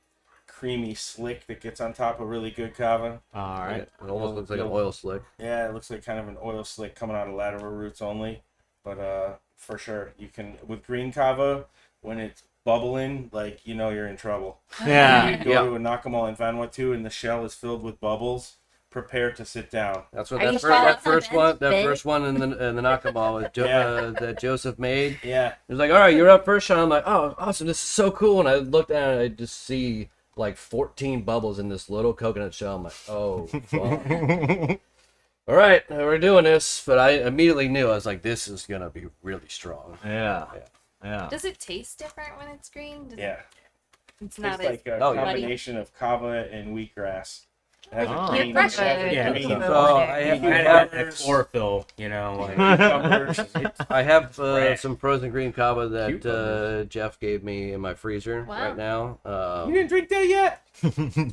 creamy slick that gets on top of really good kava. All right. It almost looks like an oil slick. Yeah, it looks like kind of an oil slick coming out of lateral roots only. But for sure, you can with green kava when it's bubbling, like you know you're in trouble. Yeah. You go to a Nakamal in Vanuatu and the shell is filled with bubbles. Prepare to sit down. That's what Are you that sure first, that's that first not one. That big? first one in the Nakamal that Joseph made. Yeah, He was like, "All right, you're up first, Sean." I'm like, "Oh, awesome! This is so cool." And I looked at it, I just see like 14 bubbles in this little coconut shell. I'm like, "Oh, fuck." All right, we're doing this. But I immediately knew I was like, "This is gonna be really strong." Yeah. Yeah. Does it taste different when it's green? yeah. It's not It's as like a Oh, yeah. combination of kava and wheatgrass. It has Oh. a green, Fresh it has a Yeah. green So I have, I had that chlorophyll, you know, like cucumbers. I have Right. some frozen green kava that Cucumbers. Jeff gave me in my freezer Wow. right now. You didn't drink that yet?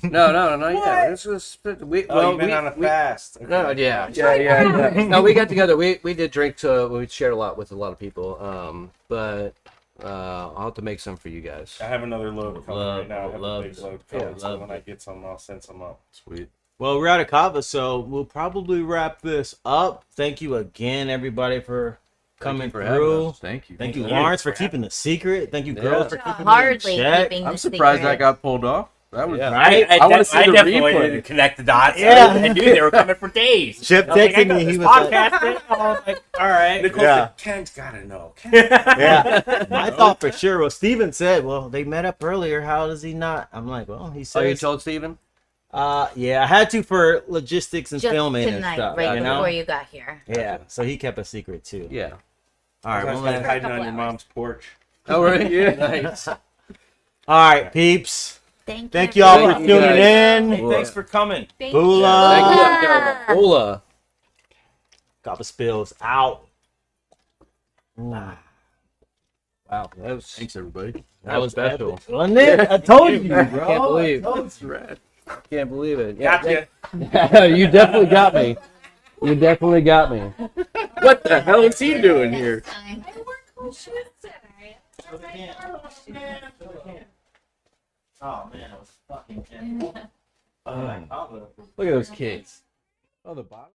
No, not What? yet. This was You've been on a fast. Okay. No, yeah. No, we got together. We did drink. We shared a lot with a lot of people. But I'll have to make some for you guys. I have another load coming right now. I have love a big it. load coming. Yeah, so love when I it. get some, I'll send some up. Sweet. Well, we're out of kava, so we'll probably wrap this up. Thank you again, everybody, for coming for having through. us. Thank you. Thank you, Lawrence, for keeping the secret. Thank you, girls, Yeah. for keeping Hardly it in check. keeping I'm the surprised secret. that got pulled off. That was. Yeah. I wanna see the definitely replay. didn't connect the dots. Yeah. I knew they were coming for days. Chip I was like, I texted got me, this he was like- podcast thing. I was like, all right. Nicole Yeah. said, Ken's gotta know. Ken. Yeah, I thought for sure. Well, Steven said, well, they met up earlier. How does he not? I'm like, well, he Oh, you says, told Steven? yeah, I had to for logistics and Just filming and tonight, stuff. right you know? before you got here. Yeah, so he kept a secret too. Yeah. All right, Sometimes well, been For a hiding couple on your hours. mom's porch. Oh, right. Yeah. Nice. all right, peeps. Thank Thank you. y'all for Thank you, tuning guys. in. Hey, thanks for coming. Thank Bula. Thank you. Hola. Hola. Kavaspills out. Wow. That was Thanks, everybody. that was special. epic, wasn't it? I told you, bro. Can't believe. That's rad. Can't believe it. Yeah, Gotcha. you definitely got me. You definitely got me. What the hell is he doing here? Oh man, it was fucking. Look at those kids. Oh, the bottom.